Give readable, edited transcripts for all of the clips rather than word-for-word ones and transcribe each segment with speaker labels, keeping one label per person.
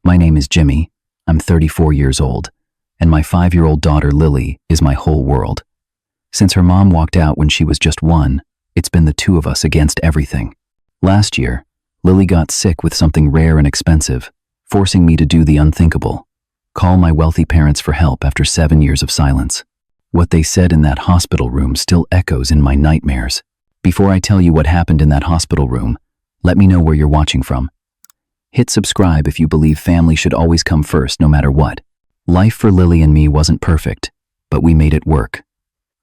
Speaker 1: My name is Jimmy. I'm 34 years old, and my 5-year-old daughter Lily is my whole world. Since her mom walked out when she was just 1, it's been the two of us against everything. Last year, Lily got sick with something rare and expensive, forcing me to do the unthinkable: call my wealthy parents for help after 7 years of silence. What they said in that hospital room still echoes in my nightmares. Before I tell you what happened in that hospital room, let me know where you're watching from. Hit subscribe if you believe family should always come first no matter what. Life for Lily and me wasn't perfect, but we made it work.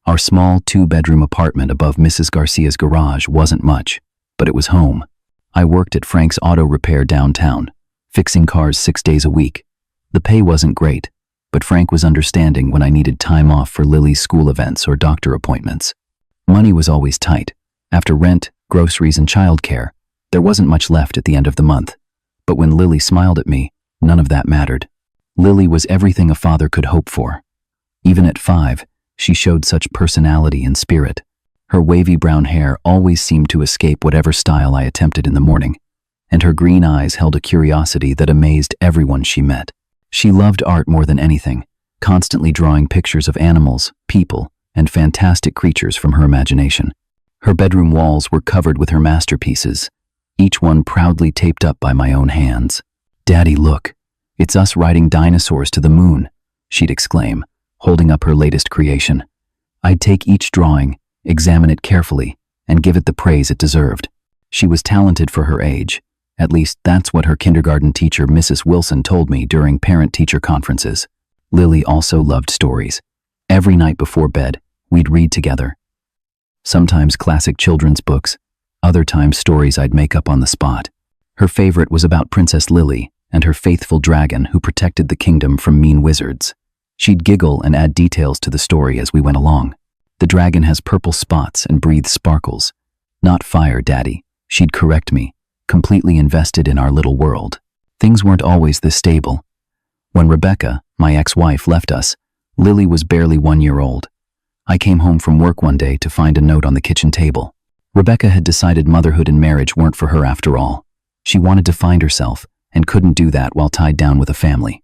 Speaker 1: Our small 2-bedroom apartment above Mrs. Garcia's garage wasn't much, but it was home. I worked at Frank's Auto Repair downtown, fixing cars 6 days a week. The pay wasn't great, but Frank was understanding when I needed time off for Lily's school events or doctor appointments. Money was always tight. After rent, groceries, and childcare, there wasn't much left at the end of the month. But when Lily smiled at me, none of that mattered. Lily was everything a father could hope for. Even at 5, she showed such personality and spirit. Her wavy brown hair always seemed to escape whatever style I attempted in the morning, and her green eyes held a curiosity that amazed everyone she met. She loved art more than anything, constantly drawing pictures of animals, people, and fantastic creatures from her imagination. Her bedroom walls were covered with her masterpieces, each one proudly taped up by my own hands. "Daddy, look, it's us riding dinosaurs to the moon," she'd exclaim, holding up her latest creation. I'd take each drawing, examine it carefully, and give it the praise it deserved. She was talented for her age. At least that's what her kindergarten teacher, Mrs. Wilson, told me during parent-teacher conferences. Lily also loved stories. Every night before bed, we'd read together. Sometimes classic children's books, other times stories I'd make up on the spot. Her favorite was about Princess Lily and her faithful dragon who protected the kingdom from mean wizards. She'd giggle and add details to the story as we went along. "The dragon has purple spots and breathes sparkles. Not fire, Daddy," she'd correct me, completely invested in our little world. Things weren't always this stable. When Rebecca, my ex-wife, left us, Lily was barely 1 year old. I came home from work one day to find a note on the kitchen table. Rebecca had decided motherhood and marriage weren't for her after all. She wanted to find herself and couldn't do that while tied down with a family.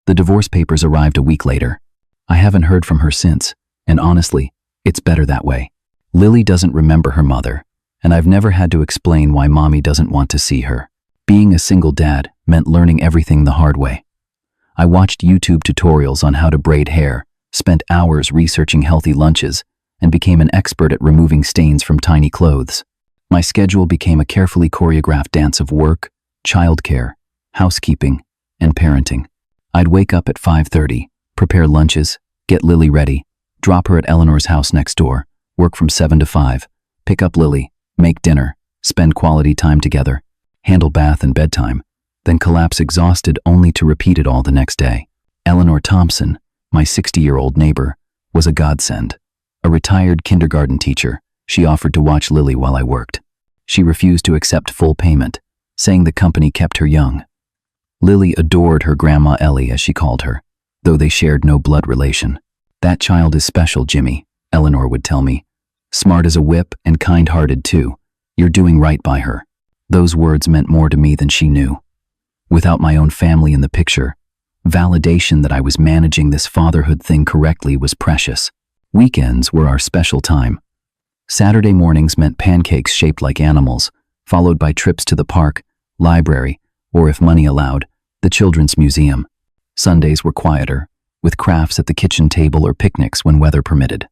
Speaker 1: The divorce papers arrived a week later. I haven't heard from her since, and honestly, it's better that way. Lily doesn't remember her mother, and I've never had to explain why Mommy doesn't want to see her. Being a single dad meant learning everything the hard way. I watched YouTube tutorials on how to braid hair, spent hours researching healthy lunches, and became an expert at removing stains from tiny clothes. My schedule became a carefully choreographed dance of work, childcare, housekeeping, and parenting. I'd wake up at 5:30, prepare lunches, get Lily ready, drop her at Eleanor's house next door, work from 7 to 5, pick up Lily, make dinner, spend quality time together, handle bath and bedtime, then collapse exhausted only to repeat it all the next day. Eleanor Thompson, my 60-year-old neighbor, was a godsend. A retired kindergarten teacher, she offered to watch Lily while I worked. She refused to accept full payment, saying the company kept her young. Lily adored her Grandma Ellie, as she called her, though they shared no blood relation. "That child is special, Jimmy," Eleanor would tell me. "Smart as a whip and kind-hearted too. You're doing right by her." Those words meant more to me than she knew. Without my own family in the picture, validation that I was managing this fatherhood thing correctly was precious. Weekends were our special time. Saturday mornings meant pancakes shaped like animals, followed by trips to the park, library, or if money allowed, the children's museum. Sundays were quieter, with crafts at the kitchen table or picnics when weather permitted.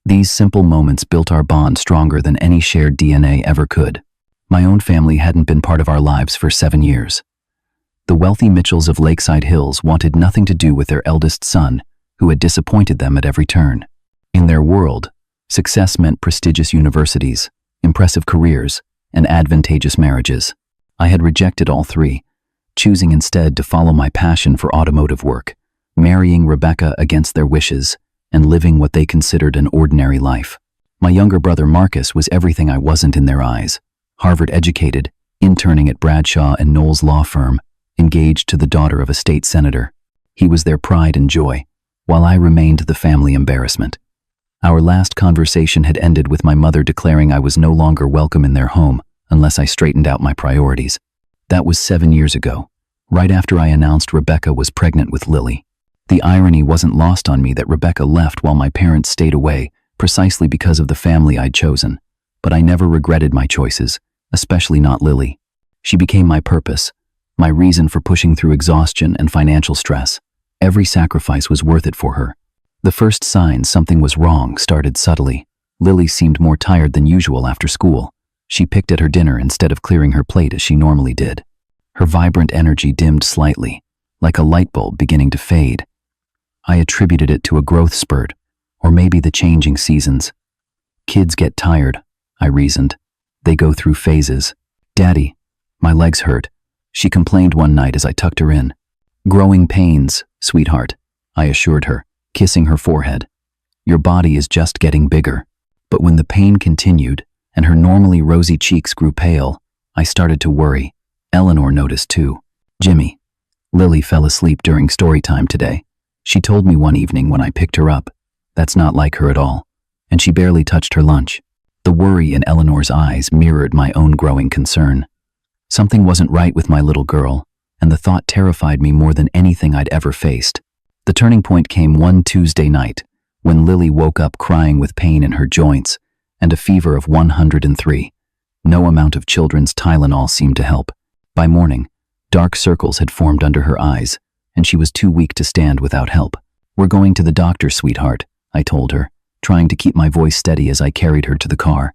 Speaker 1: These simple moments built our bond stronger than any shared DNA ever could. My own family hadn't been part of our lives for 7 years. The wealthy Mitchells of Lakeside Hills wanted nothing to do with their eldest son, who had disappointed them at every turn. In their world, success meant prestigious universities, impressive careers, and advantageous marriages. I had rejected all three, choosing instead to follow my passion for automotive work, marrying Rebecca against their wishes, and living what they considered an ordinary life. My younger brother Marcus was everything I wasn't in their eyes. Harvard-educated, interning at Bradshaw and Knowles law firm, engaged to the daughter of a state senator. He was their pride and joy, while I remained the family embarrassment. Our last conversation had ended with my mother declaring I was no longer welcome in their home unless I straightened out my priorities. That was 7 years ago, right after I announced Rebecca was pregnant with Lily. The irony wasn't lost on me that Rebecca left while my parents stayed away, precisely because of the family I'd chosen. But I never regretted my choices, especially not Lily. She became my purpose, my reason for pushing through exhaustion and financial stress. Every sacrifice was worth it for her. The first signs something was wrong started subtly. Lily seemed more tired than usual after school. She picked at her dinner instead of clearing her plate as she normally did. Her vibrant energy dimmed slightly, like a light bulb beginning to fade. I attributed it to a growth spurt, or maybe the changing seasons. Kids get tired, I reasoned. They go through phases. "Daddy, my legs hurt," she complained one night as I tucked her in. "Growing pains, sweetheart," I assured her, kissing her forehead. "Your body is just getting bigger." But when the pain continued and her normally rosy cheeks grew pale, I started to worry. Eleanor noticed too. "Jimmy, Lily fell asleep during story time today. She told me one evening when I picked her up. That's not like her at all. And she barely touched her lunch." The worry in Eleanor's eyes mirrored my own growing concern. Something wasn't right with my little girl, and the thought terrified me more than anything I'd ever faced. The turning point came one Tuesday night, when Lily woke up crying with pain in her joints and a fever of 103. No amount of children's Tylenol seemed to help. By morning, dark circles had formed under her eyes, and she was too weak to stand without help. "We're going to the doctor, sweetheart," I told her, trying to keep my voice steady as I carried her to the car.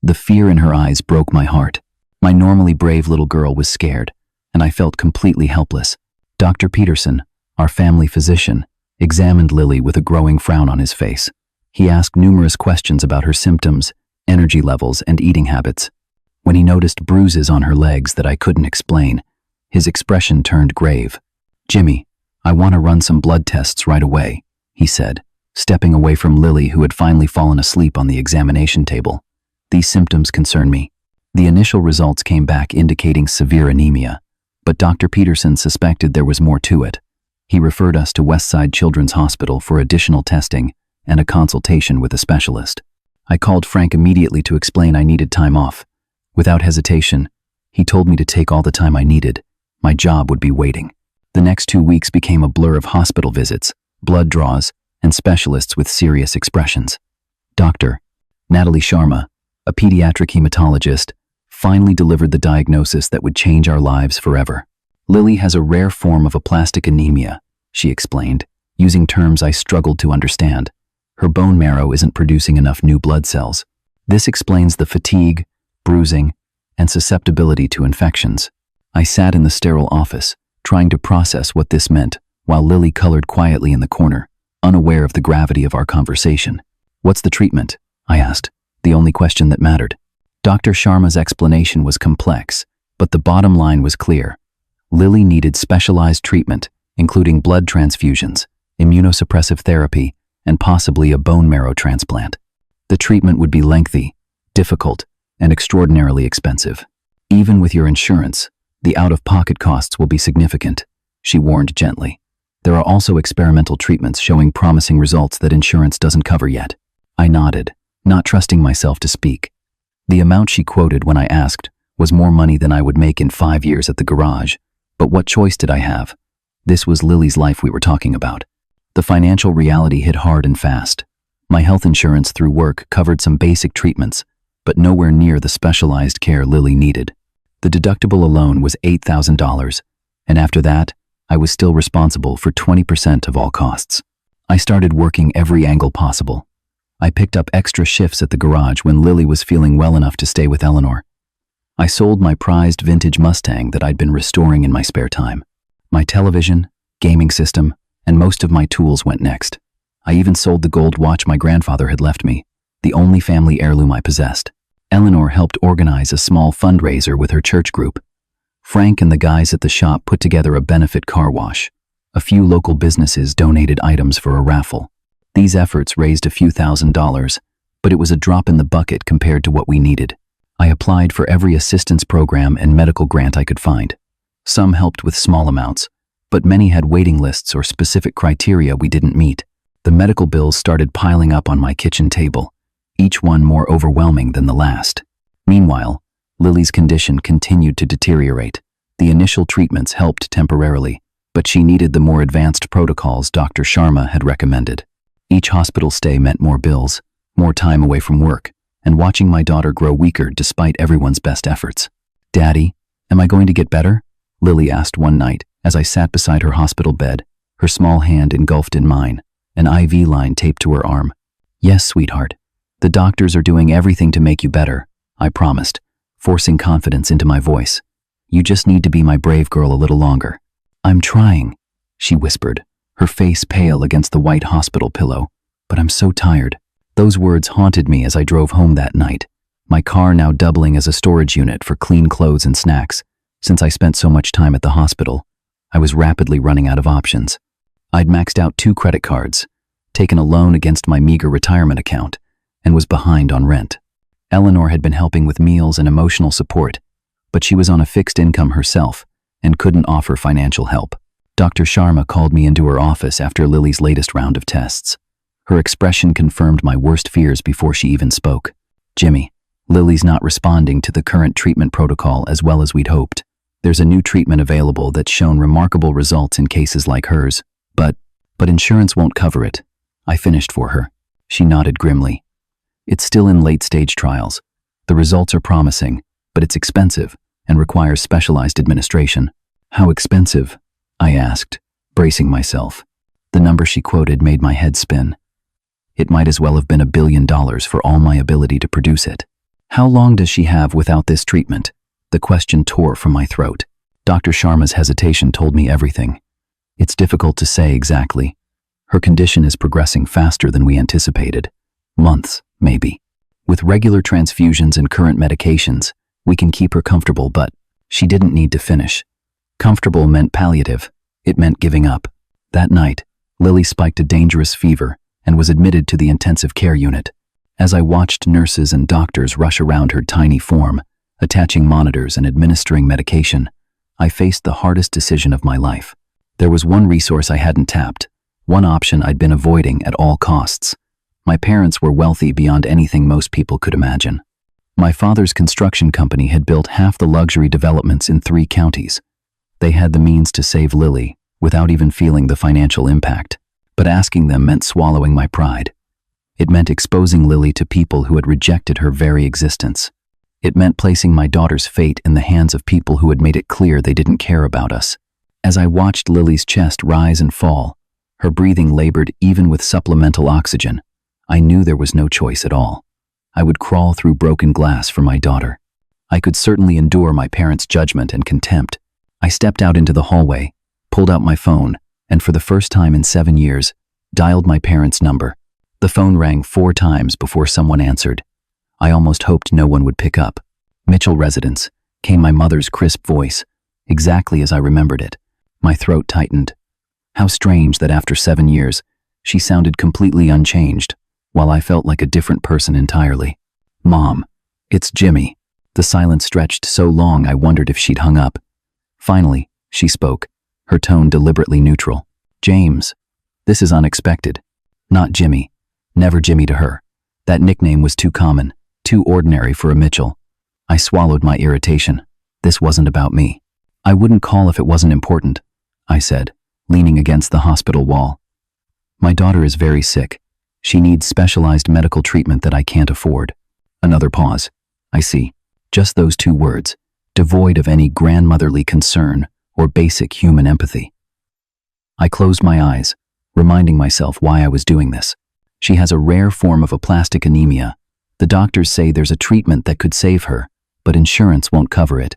Speaker 1: The fear in her eyes broke my heart. My normally brave little girl was scared, and I felt completely helpless. Dr. Peterson, our family physician, examined Lily with a growing frown on his face. He asked numerous questions about her symptoms, energy levels, and eating habits. When he noticed bruises on her legs that I couldn't explain, his expression turned grave. "Jimmy, I want to run some blood tests right away," he said, stepping away from Lily, who had finally fallen asleep on the examination table. "These symptoms concern me." The initial results came back indicating severe anemia, but Dr. Peterson suspected there was more to it. He referred us to Westside Children's Hospital for additional testing and a consultation with a specialist. I called Frank immediately to explain I needed time off. Without hesitation, he told me to take all the time I needed. My job would be waiting. The next 2 weeks became a blur of hospital visits, blood draws, and specialists with serious expressions. Dr. Natalie Sharma, a pediatric hematologist, finally delivered the diagnosis that would change our lives forever. "Lily has a rare form of aplastic anemia," she explained, using terms I struggled to understand. "Her bone marrow isn't producing enough new blood cells. This explains the fatigue, bruising, and susceptibility to infections." I sat in the sterile office, trying to process what this meant, while Lily colored quietly in the corner, unaware of the gravity of our conversation. "What's the treatment?" I asked, the only question that mattered. Dr. Sharma's explanation was complex, but the bottom line was clear. Lily needed specialized treatment, including blood transfusions, immunosuppressive therapy, and possibly a bone marrow transplant. The treatment would be lengthy, difficult, and extraordinarily expensive. "Even with your insurance, the out-of-pocket costs will be significant," she warned gently. "There are also experimental treatments showing promising results that insurance doesn't cover yet." I nodded, not trusting myself to speak. The amount she quoted when I asked was more money than I would make in 5 years at the garage. But what choice did I have? This was Lily's life we were talking about. The financial reality hit hard and fast. My health insurance through work covered some basic treatments, but nowhere near the specialized care Lily needed. The deductible alone was $8,000, and after that, I was still responsible for 20% of all costs. I started working every angle possible. I picked up extra shifts at the garage when Lily was feeling well enough to stay with Eleanor. I sold my prized vintage Mustang that I'd been restoring in my spare time. My television, gaming system, and most of my tools went next. I even sold the gold watch my grandfather had left me, the only family heirloom I possessed. Eleanor helped organize a small fundraiser with her church group. Frank and the guys at the shop put together a benefit car wash. A few local businesses donated items for a raffle. These efforts raised a few $1,000s, but it was a drop in the bucket compared to what we needed. I applied for every assistance program and medical grant I could find. Some helped with small amounts, but many had waiting lists or specific criteria we didn't meet. The medical bills started piling up on my kitchen table, each one more overwhelming than the last. Meanwhile, Lily's condition continued to deteriorate. The initial treatments helped temporarily, but she needed the more advanced protocols Dr. Sharma had recommended. Each hospital stay meant more bills, more time away from work, and watching my daughter grow weaker despite everyone's best efforts. "Daddy, am I going to get better?" Lily asked one night as I sat beside her hospital bed, her small hand engulfed in mine, an IV line taped to her arm. "Yes, sweetheart. The doctors are doing everything to make you better," I promised, forcing confidence into my voice. "You just need to be my brave girl a little longer." "I'm trying," she whispered, her face pale against the white hospital pillow. "But I'm so tired." Those words haunted me as I drove home that night, my car now doubling as a storage unit for clean clothes and snacks. Since I spent so much time at the hospital, I was rapidly running out of options. I'd maxed out 2 credit cards, taken a loan against my meager retirement account, and was behind on rent. Eleanor had been helping with meals and emotional support, but she was on a fixed income herself and couldn't offer financial help. Dr. Sharma called me into her office after Lily's latest round of tests. Her expression confirmed my worst fears before she even spoke. "Jimmy, Lily's not responding to the current treatment protocol as well as we'd hoped. There's a new treatment available that's shown remarkable results in cases like hers, but insurance won't cover it." I finished for her. She nodded grimly. "It's still in late-stage trials. The results are promising, but it's expensive and requires specialized administration." "How expensive?" I asked, bracing myself. The number she quoted made my head spin. It might as well have been $1 billion for all my ability to produce it. "How long does she have without this treatment?" The question tore from my throat. Dr. Sharma's hesitation told me everything. "It's difficult to say exactly. Her condition is progressing faster than we anticipated. Months, maybe. With regular transfusions and current medications, we can keep her comfortable, but..." She didn't need to finish. Comfortable meant palliative. It meant giving up. That night, Lily spiked a dangerous fever and was admitted to the intensive care unit. As I watched nurses and doctors rush around her tiny form, attaching monitors and administering medication, I faced the hardest decision of my life. There was one resource I hadn't tapped, one option I'd been avoiding at all costs. My parents were wealthy beyond anything most people could imagine. My father's construction company had built half the luxury developments in 3 counties. They had the means to save Lily without even feeling the financial impact. But asking them meant swallowing my pride. It meant exposing Lily to people who had rejected her very existence. It meant placing my daughter's fate in the hands of people who had made it clear they didn't care about us. As I watched Lily's chest rise and fall, her breathing labored even with supplemental oxygen, I knew there was no choice at all. I would crawl through broken glass for my daughter. I could certainly endure my parents' judgment and contempt. I stepped out into the hallway, pulled out my phone, and for the first time in 7 years, dialed my parents' number. The phone rang 4 times before someone answered. I almost hoped no one would pick up. "Mitchell Residence," came my mother's crisp voice, exactly as I remembered it. My throat tightened. How strange that after 7 years, she sounded completely unchanged, while I felt like a different person entirely. "Mom, it's Jimmy." The silence stretched so long I wondered if she'd hung up. Finally, she spoke, her tone deliberately neutral. "James, this is unexpected." Not Jimmy. Never Jimmy to her. That nickname was too common, too ordinary for a Mitchell. I swallowed my irritation. This wasn't about me. "I wouldn't call if it wasn't important," I said, leaning against the hospital wall. "My daughter is very sick. She needs specialized medical treatment that I can't afford." Another pause. "I see." Just those 2 words, devoid of any grandmotherly concern or basic human empathy. I closed my eyes, reminding myself why I was doing this. She has a rare form of aplastic anemia. The doctors say there's a treatment that could save her, but insurance won't cover it.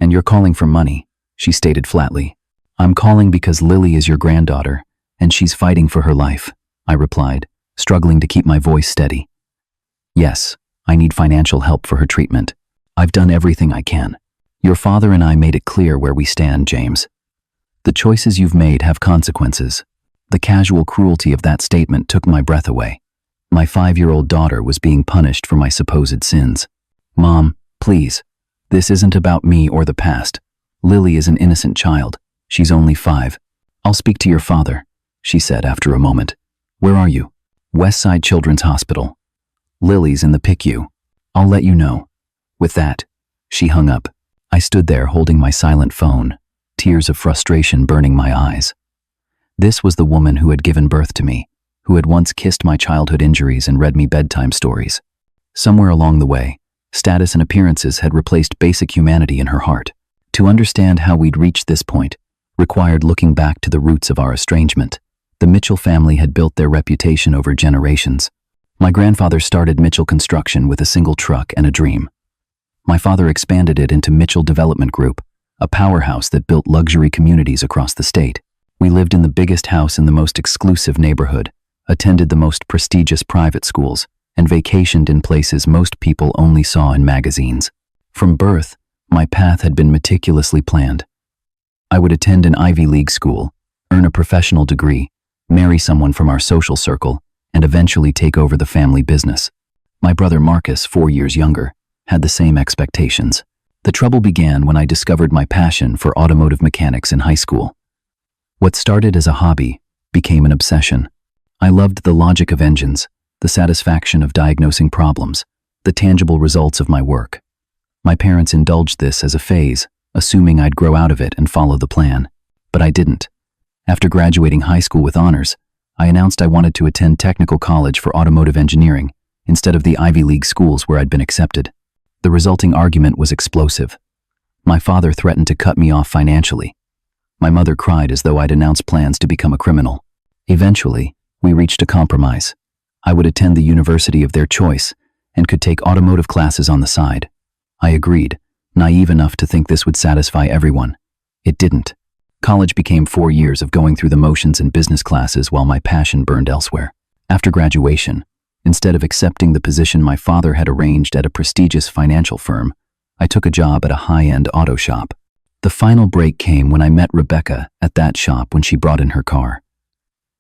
Speaker 1: "And you're calling for money," she stated flatly. "I'm calling because Lily is your granddaughter, and she's fighting for her life," I replied, struggling to keep my voice steady. "Yes, I need financial help for her treatment. I've done everything I can. Your father and I made it clear where we stand, James. The choices you've made have consequences." The casual cruelty of that statement took my breath away. My 5-year-old daughter was being punished for my supposed sins. "Mom, please. This isn't about me or the past. Lily is an innocent child. She's only 5. "I'll speak to your father," she said after a moment. "Where are you?" "Westside Children's Hospital. Lily's in the PICU. I'll let you know." With that, she hung up. I stood there holding my silent phone, tears of frustration burning my eyes. This was the woman who had given birth to me, who had once kissed my childhood injuries and read me bedtime stories. Somewhere along the way, status and appearances had replaced basic humanity in her heart. To understand how we'd reached this point required looking back to the roots of our estrangement. The Mitchell family had built their reputation over generations. My grandfather started Mitchell Construction with a single truck and a dream. My father expanded it into Mitchell Development Group, a powerhouse that built luxury communities across the state. We lived in the biggest house in the most exclusive neighborhood, attended the most prestigious private schools, and vacationed in places most people only saw in magazines. From birth, my path had been meticulously planned. I would attend an Ivy League school, earn a professional degree, marry someone from our social circle, and eventually take over the family business. My brother Marcus, 4 years younger, had the same expectations. The trouble began when I discovered my passion for automotive mechanics in high school. What started as a hobby became an obsession. I loved the logic of engines, the satisfaction of diagnosing problems, the tangible results of my work. My parents indulged this as a phase, assuming I'd grow out of it and follow the plan. But I didn't. After graduating high school with honors, I announced I wanted to attend technical college for automotive engineering instead of the Ivy League schools where I'd been accepted. The resulting argument was explosive. My father threatened to cut me off financially. My mother cried as though I'd announced plans to become a criminal. Eventually, we reached a compromise. I would attend the university of their choice and could take automotive classes on the side. I agreed, naive enough to think this would satisfy everyone. It didn't. College became 4 years of going through the motions in business classes while my passion burned elsewhere. After graduation, instead of accepting the position my father had arranged at a prestigious financial firm, I took a job at a high-end auto shop. The final break came when I met Rebecca at that shop when she brought in her car.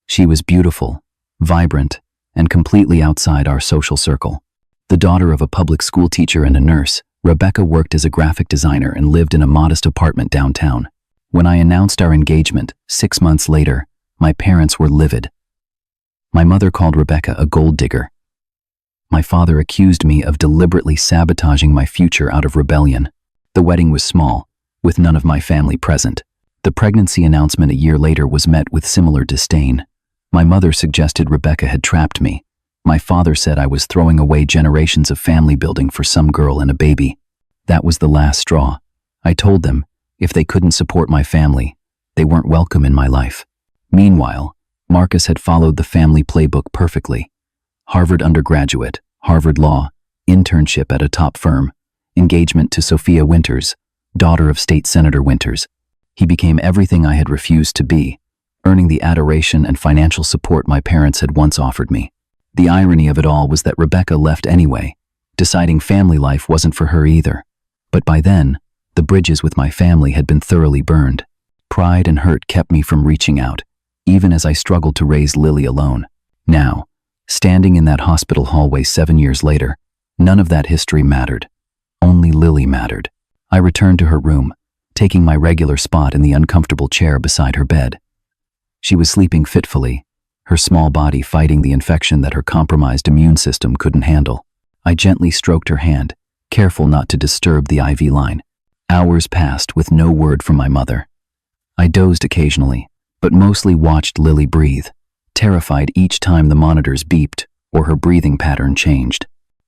Speaker 1: She was beautiful, vibrant, and completely outside our social circle. The daughter of a public school teacher and a nurse, Rebecca worked as a graphic designer and lived in a modest apartment downtown. When I announced our engagement 6 months later, my parents were livid. My mother called Rebecca a gold digger. My father accused me of deliberately sabotaging my future out of rebellion. The wedding was small, with none of my family present. The pregnancy announcement a year later was met with similar disdain. My mother suggested Rebecca had trapped me. My father said I was throwing away generations of family building for some girl and a baby. That was the last straw. I told them, if they couldn't support my family, they weren't welcome in my life. Meanwhile, Marcus had followed the family playbook perfectly. Harvard undergraduate, Harvard Law, internship at a top firm, engagement to Sophia Winters, daughter of State Senator Winters. He became everything I had refused to be, earning the adoration and financial support my parents had once offered me. The irony of it all was that Rebecca left anyway, deciding family life wasn't for her either. But by then, the bridges with my family had been thoroughly burned. Pride and hurt kept me from reaching out, even as I struggled to raise Lily alone. Now, standing in that hospital hallway 7 years later, none of that history mattered. Only Lily mattered. I returned to her room, taking my regular spot in the uncomfortable chair beside her bed. She was sleeping fitfully, her small body fighting the infection that her compromised immune system couldn't handle. I gently stroked her hand, careful not to disturb the IV line. Hours passed with no word from my mother. I dozed occasionally, but mostly watched Lily breathe, terrified each time the monitors beeped or her breathing pattern changed.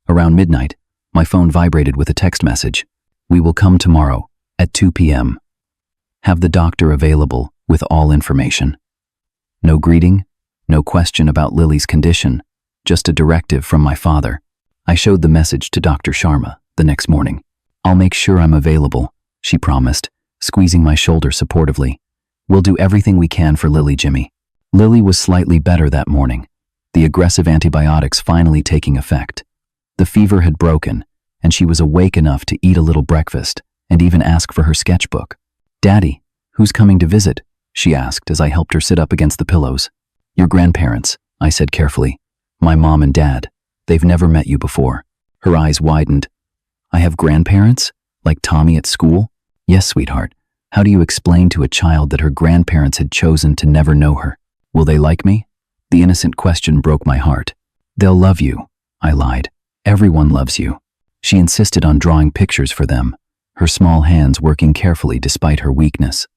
Speaker 1: Around midnight, my phone vibrated with a text message. "We will come tomorrow at 2 p.m. Have the doctor available with all information." No greeting, no question about Lily's condition, just a directive from my father. I showed the message to Dr. Sharma the next morning. "I'll make sure I'm available," she promised, squeezing my shoulder supportively. "We'll do everything we can for Lily, Jimmy." Lily was slightly better that morning, the aggressive antibiotics finally taking effect. The fever had broken, and she was awake enough to eat a little breakfast and even ask for her sketchbook. "Daddy, who's coming to visit?" she asked as I helped her sit up against the pillows. "Your grandparents," I said carefully. "My mom and dad. They've never met you before." Her eyes widened. "I have grandparents? Like Tommy at school?" "Yes, sweetheart. How do you explain to a child that her grandparents had chosen to never know her? Will they like me?" The innocent question broke my heart. "They'll love you," I lied. "Everyone loves you." She insisted on drawing pictures for them, her small hands working carefully despite her weakness.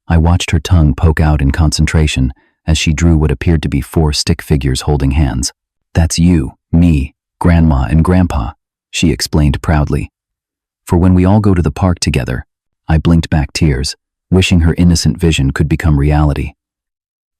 Speaker 1: I watched her tongue poke out in concentration as she drew what appeared to be 4 stick figures holding hands. "That's you, me, Grandma, and Grandpa," she explained proudly. "For when we all go to the park together." I blinked back tears, wishing her innocent vision could become reality.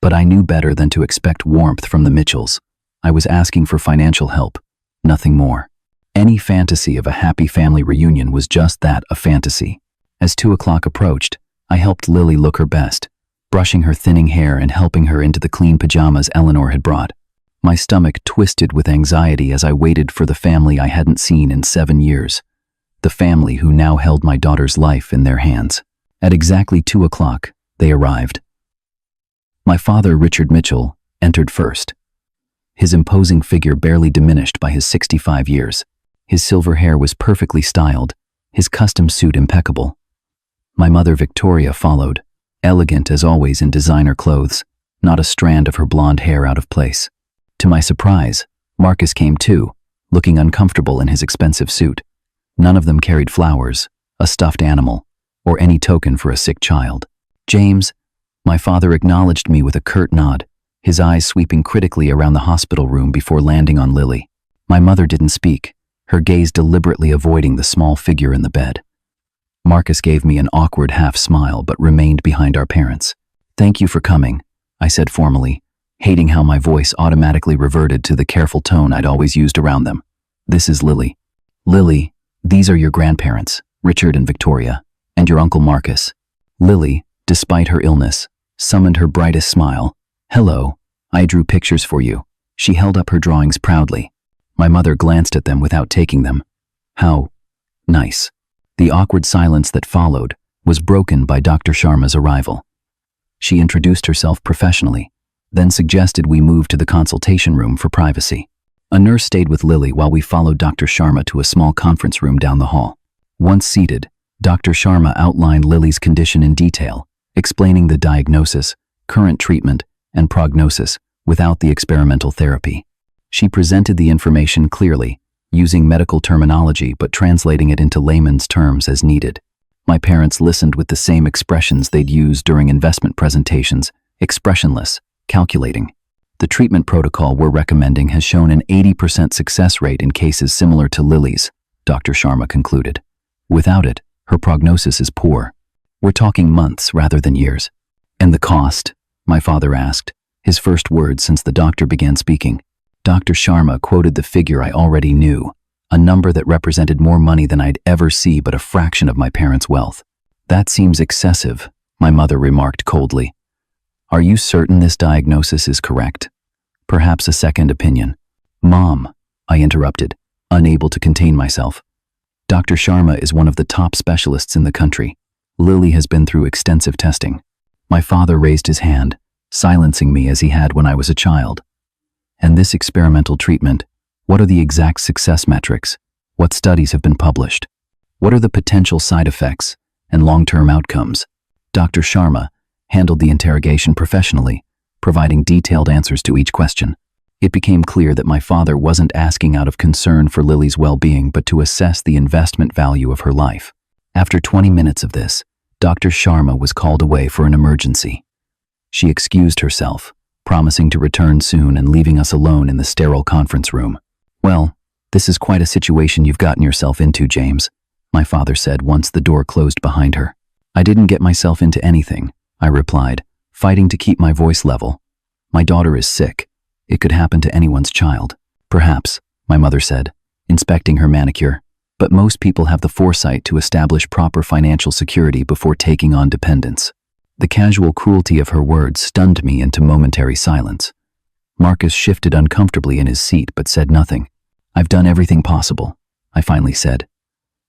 Speaker 1: But I knew better than to expect warmth from the Mitchells. I was asking for financial help, nothing more. Any fantasy of a happy family reunion was just that, a fantasy. As 2 o'clock approached, I helped Lily look her best, brushing her thinning hair and helping her into the clean pajamas Eleanor had brought. My stomach twisted with anxiety as I waited for the family I hadn't seen in 7 years. The family who now held my daughter's life in their hands. At exactly 2 o'clock, they arrived. My father, Richard Mitchell, entered first. His imposing figure barely diminished by his 65 years. His silver hair was perfectly styled, his custom suit impeccable. My mother, Victoria, followed, elegant as always in designer clothes, not a strand of her blonde hair out of place. To my surprise, Marcus came too, looking uncomfortable in his expensive suit. None of them carried flowers, a stuffed animal, or any token for a sick child. "James," my father acknowledged me with a curt nod, his eyes sweeping critically around the hospital room before landing on Lily. My mother didn't speak, her gaze deliberately avoiding the small figure in the bed. Marcus gave me an awkward half-smile but remained behind our parents. "Thank you for coming," I said formally, hating how my voice automatically reverted to the careful tone I'd always used around them. "This is Lily. Lily, these are your grandparents, Richard and Victoria, and your Uncle Marcus." Lily, despite her illness, summoned her brightest smile. "Hello, I drew pictures for you." She held up her drawings proudly. My mother glanced at them without taking them. "How nice." The awkward silence that followed was broken by Dr. Sharma's arrival. She introduced herself professionally, then suggested we move to the consultation room for privacy. A nurse stayed with Lily while we followed Dr. Sharma to a small conference room down the hall. Once seated, Dr. Sharma outlined Lily's condition in detail, explaining the diagnosis, current treatment, and prognosis without the experimental therapy. She presented the information clearly, using medical terminology but translating it into layman's terms as needed. My parents listened with the same expressions they'd used during investment presentations, expressionless, calculating. "The treatment protocol we're recommending has shown an 80% success rate in cases similar to Lily's," Dr. Sharma concluded. "Without it, her prognosis is poor. We're talking months rather than years." "And the cost?" my father asked, his first words since the doctor began speaking. Dr. Sharma quoted the figure I already knew, a number that represented more money than I'd ever see but a fraction of my parents' wealth. "That seems excessive," my mother remarked coldly. "Are you certain this diagnosis is correct? Perhaps a second opinion." "Mom," I interrupted, unable to contain myself. "Dr. Sharma is one of the top specialists in the country. Lily has been through extensive testing." My father raised his hand, silencing me as he had when I was a child. "And this experimental treatment, what are the exact success metrics? What studies have been published? What are the potential side effects and long-term outcomes?" Dr. Sharma handled the interrogation professionally, providing detailed answers to each question. It became clear that my father wasn't asking out of concern for Lily's well-being but to assess the investment value of her life. After 20 minutes of this, Dr. Sharma was called away for an emergency. She excused herself, promising to return soon and leaving us alone in the sterile conference room. "Well, this is quite a situation you've gotten yourself into, James," my father said once the door closed behind her. "I didn't get myself into anything," I replied, fighting to keep my voice level. "My daughter is sick. It could happen to anyone's child." "Perhaps," my mother said, inspecting her manicure, "but most people have the foresight to establish proper financial security before taking on dependents." The casual cruelty of her words stunned me into momentary silence. Marcus shifted uncomfortably in his seat but said nothing. "I've done everything possible," I finally said.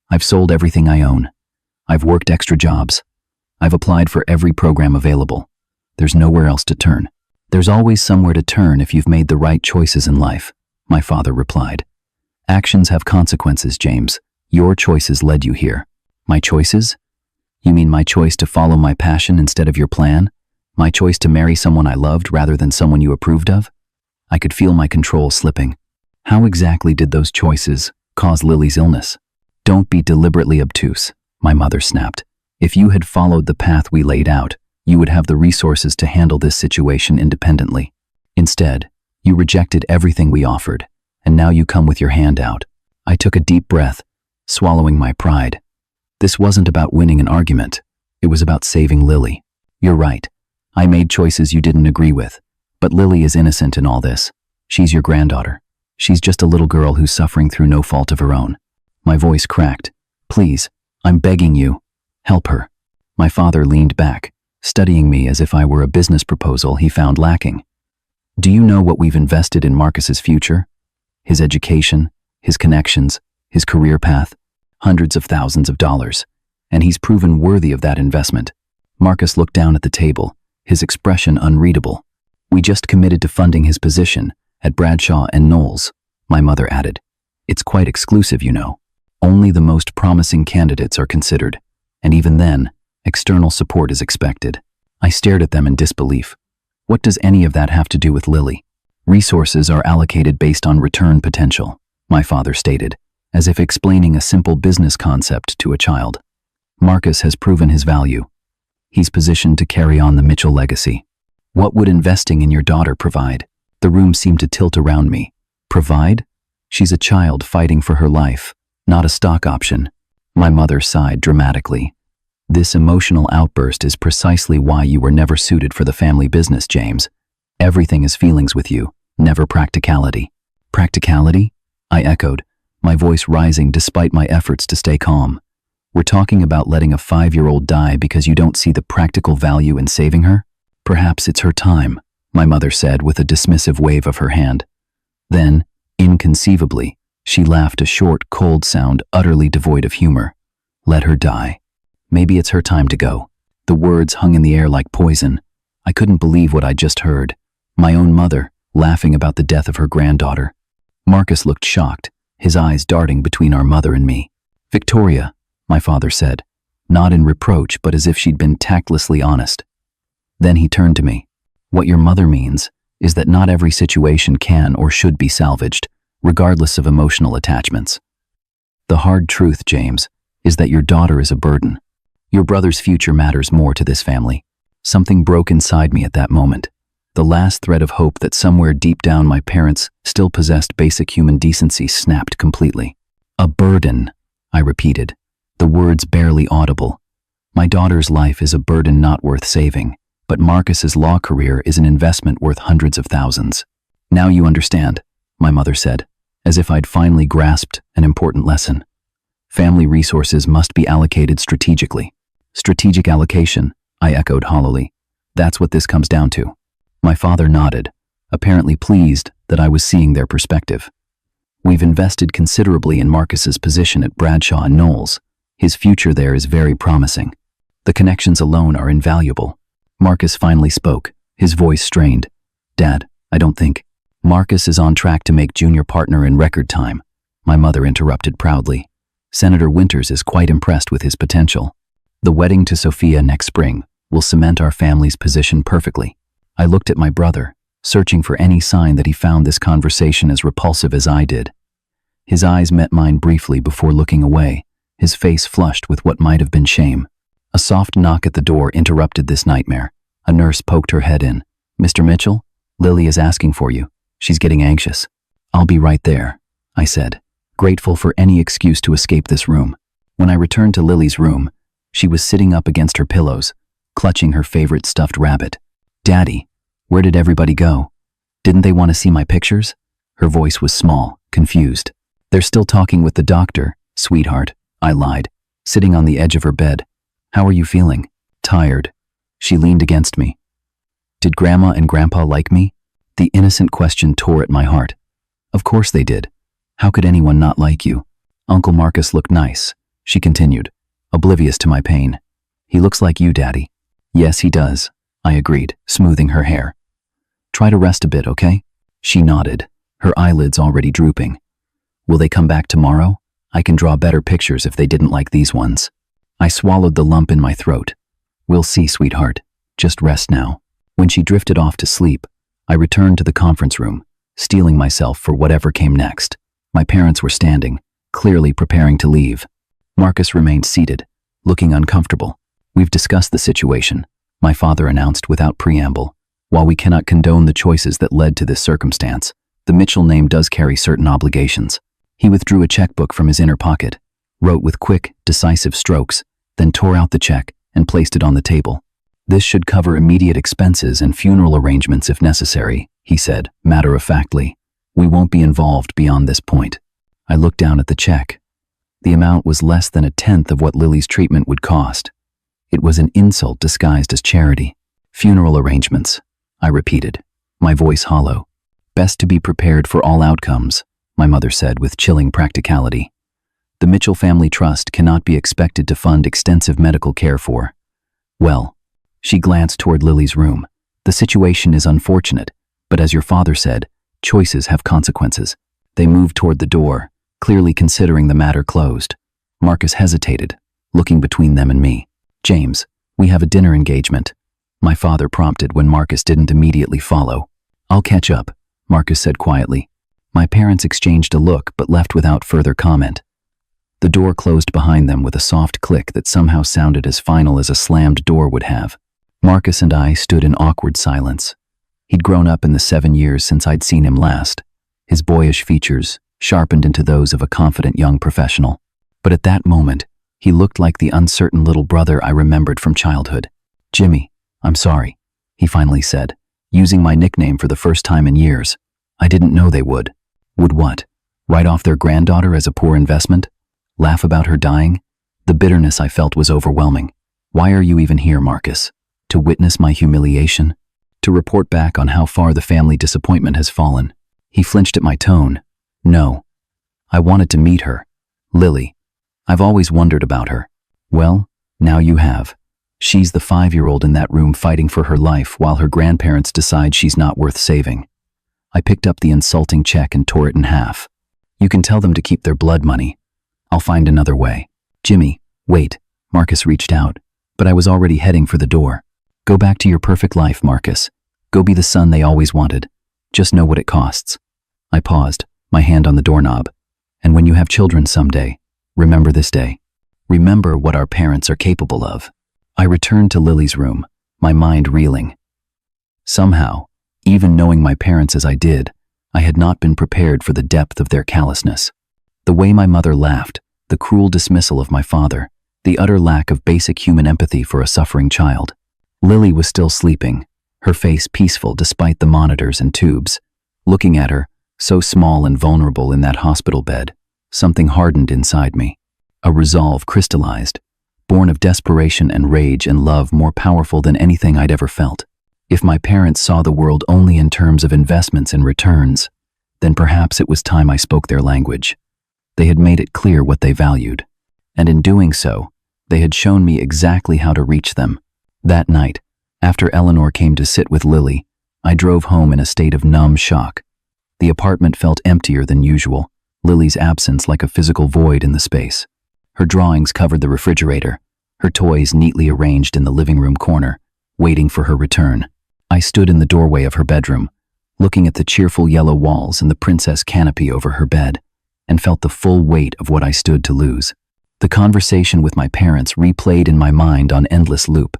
Speaker 1: "I've sold everything I own. I've worked extra jobs. I've applied for every program available. There's nowhere else to turn." "There's always somewhere to turn if you've made the right choices in life," my father replied. "Actions have consequences, James. Your choices led you here." "My choices? You mean my choice to follow my passion instead of your plan? My choice to marry someone I loved rather than someone you approved of?" I could feel my control slipping. "How exactly did those choices cause Lily's illness?" "Don't be deliberately obtuse," My mother snapped. If you had followed the path we laid out, you would have the resources to handle this situation independently. Instead, you rejected everything we offered, and now you come with your hand out. I took a deep breath, swallowing my pride. This wasn't about winning an argument. It was about saving Lily. You're right. I made choices you didn't agree with. But Lily is innocent in all this. She's your granddaughter. She's just a little girl who's suffering through no fault of her own. My voice cracked. Please, I'm begging you. Help her. My father leaned back, studying me as if I were a business proposal he found lacking. Do you know what we've invested in Marcus's future? His education, his connections, his career path, hundreds of thousands of dollars. And he's proven worthy of that investment. Marcus looked down at the table, his expression unreadable. We just committed to funding his position at Bradshaw and Knowles, my mother added. It's quite exclusive, you know. Only the most promising candidates are considered, and even then, external support is expected. I stared at them in disbelief. What does any of that have to do with Lily? Resources are allocated based on return potential, my father stated, as if explaining a simple business concept to a child. Marcus has proven his value. He's positioned to carry on the Mitchell legacy. What would investing in your daughter provide? The room seemed to tilt around me. Provide? She's a child fighting for her life, not a stock option. My mother sighed dramatically. This emotional outburst is precisely why you were never suited for the family business, James. Everything is feelings with you, never practicality. Practicality? I echoed, my voice rising despite my efforts to stay calm. We're talking about letting a 5-year-old die because you don't see the practical value in saving her? Perhaps it's her time, my mother said with a dismissive wave of her hand. Then, inconceivably, she laughed a short, cold sound utterly devoid of humor. Let her die. Maybe it's her time to go. The words hung in the air like poison. I couldn't believe what I'd just heard. My own mother, laughing about the death of her granddaughter. Marcus looked shocked, his eyes darting between our mother and me. Victoria, my father said, not in reproach but as if she'd been tactlessly honest. Then he turned to me. What your mother means is that not every situation can or should be salvaged, regardless of emotional attachments. The hard truth, James, is that your daughter is a burden. Your brother's future matters more to this family. Something broke inside me at that moment. The last thread of hope that somewhere deep down my parents still possessed basic human decency snapped completely. A burden, I repeated, the words barely audible. My daughter's life is a burden not worth saving, but Marcus's law career is an investment worth hundreds of thousands. Now you understand, my mother said, as if I'd finally grasped an important lesson. Family resources must be allocated strategically. Strategic allocation, I echoed hollowly. That's what this comes down to. My father nodded, apparently pleased that I was seeing their perspective. We've invested considerably in Marcus's position at Bradshaw and Knowles. His future there is very promising. The connections alone are invaluable. Marcus finally spoke, his voice strained. Dad, I don't think. Marcus is on track to make junior partner in record time, my mother interrupted proudly. Senator Winters is quite impressed with his potential. The wedding to Sophia next spring will cement our family's position perfectly. I looked at my brother, searching for any sign that he found this conversation as repulsive as I did. His eyes met mine briefly before looking away, his face flushed with what might have been shame. A soft knock at the door interrupted this nightmare. A nurse poked her head in. Mr. Mitchell, Lily is asking for you. She's getting anxious. I'll be right there, I said, grateful for any excuse to escape this room. When I returned to Lily's room, she was sitting up against her pillows, clutching her favorite stuffed rabbit. Daddy, where did everybody go? Didn't they want to see my pictures? Her voice was small, confused. They're still talking with the doctor, sweetheart, I lied, sitting on the edge of her bed. How are you feeling? Tired. She leaned against me. Did Grandma and Grandpa like me? The innocent question tore at my heart. Of course they did. How could anyone not like you? Uncle Marcus looked nice, she continued, oblivious to my pain. He looks like you, Daddy. Yes, he does, I agreed, smoothing her hair. Try to rest a bit, okay? She nodded, her eyelids already drooping. Will they come back tomorrow? I can draw better pictures if they didn't like these ones. I swallowed the lump in my throat. We'll see, sweetheart. Just rest now. When she drifted off to sleep, I returned to the conference room, steeling myself for whatever came next. My parents were standing, clearly preparing to leave. Marcus remained seated, looking uncomfortable. "We've discussed the situation," my father announced without preamble. "While we cannot condone the choices that led to this circumstance, the Mitchell name does carry certain obligations." He withdrew a checkbook from his inner pocket, wrote with quick, decisive strokes, then tore out the check and placed it on the table. "This should cover immediate expenses and funeral arrangements if necessary," he said, matter-of-factly. "We won't be involved beyond this point." I looked down at the check. The amount was less than a tenth of what Lily's treatment would cost. It was an insult disguised as charity. "Funeral arrangements," I repeated, my voice hollow. "Best to be prepared for all outcomes," my mother said with chilling practicality. "The Mitchell Family Trust cannot be expected to fund extensive medical care for." "Well," she glanced toward Lily's room, "the situation is unfortunate, but as your father said, choices have consequences." They moved toward the door, clearly considering the matter closed. Marcus hesitated, looking between them and me. "James, we have a dinner engagement," my father prompted when Marcus didn't immediately follow. "I'll catch up," Marcus said quietly. My parents exchanged a look but left without further comment. The door closed behind them with a soft click that somehow sounded as final as a slammed door would have. Marcus and I stood in awkward silence. He'd grown up in the 7 years since I'd seen him last, his boyish features sharpened into those of a confident young professional. But at that moment, he looked like the uncertain little brother I remembered from childhood. "Jimmy, I'm sorry," he finally said, using my nickname for the first time in years. "I didn't know they would." "Would what? Write off their granddaughter as a poor investment? Laugh about her dying?" The bitterness I felt was overwhelming. "Why are you even here, Marcus? To witness my humiliation? To report back on how far the family disappointment has fallen?" He flinched at my tone. "No. I wanted to meet her. Lily. I've always wondered about her." "Well, now you have. She's the 5-year-old in that room fighting for her life while her grandparents decide she's not worth saving." I picked up the insulting check and tore it in half. "You can tell them to keep their blood money. I'll find another way." "Jimmy, wait." Marcus reached out, but I was already heading for the door. "Go back to your perfect life, Marcus. Go be the son they always wanted. Just know what it costs." I paused, my hand on the doorknob. "And when you have children someday, remember this day. Remember what our parents are capable of." I returned to Lily's room, my mind reeling. Somehow, even knowing my parents as I did, I had not been prepared for the depth of their callousness. The way my mother laughed, the cruel dismissal of my father, the utter lack of basic human empathy for a suffering child. Lily was still sleeping, her face peaceful despite the monitors and tubes. Looking at her, so small and vulnerable in that hospital bed, something hardened inside me. A resolve crystallized, born of desperation and rage and love more powerful than anything I'd ever felt. If my parents saw the world only in terms of investments and returns, then perhaps it was time I spoke their language. They had made it clear what they valued, and in doing so, they had shown me exactly how to reach them. That night, after Eleanor came to sit with Lily, I drove home in a state of numb shock. The apartment felt emptier than usual, Lily's absence like a physical void in the space. Her drawings covered the refrigerator, her toys neatly arranged in the living room corner, waiting for her return. I stood in the doorway of her bedroom, looking at the cheerful yellow walls and the princess canopy over her bed, and felt the full weight of what I stood to lose. The conversation with my parents replayed in my mind on endless loop.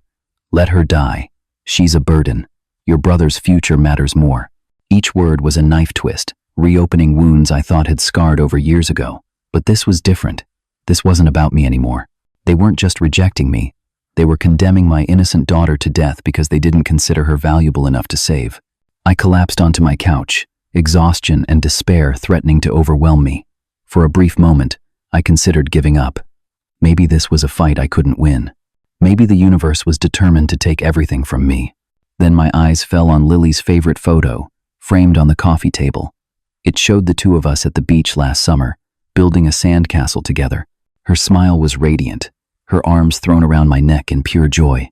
Speaker 1: "Let her die. She's a burden. Your brother's future matters more." Each word was a knife twist, reopening wounds I thought had scarred over years ago. But this was different. This wasn't about me anymore. They weren't just rejecting me. They were condemning my innocent daughter to death because they didn't consider her valuable enough to save. I collapsed onto my couch, exhaustion and despair threatening to overwhelm me. For a brief moment, I considered giving up. Maybe this was a fight I couldn't win. Maybe the universe was determined to take everything from me. Then my eyes fell on Lily's favorite photo, framed on the coffee table. It showed the two of us at the beach last summer, building a sandcastle together. Her smile was radiant, her arms thrown around my neck in pure joy.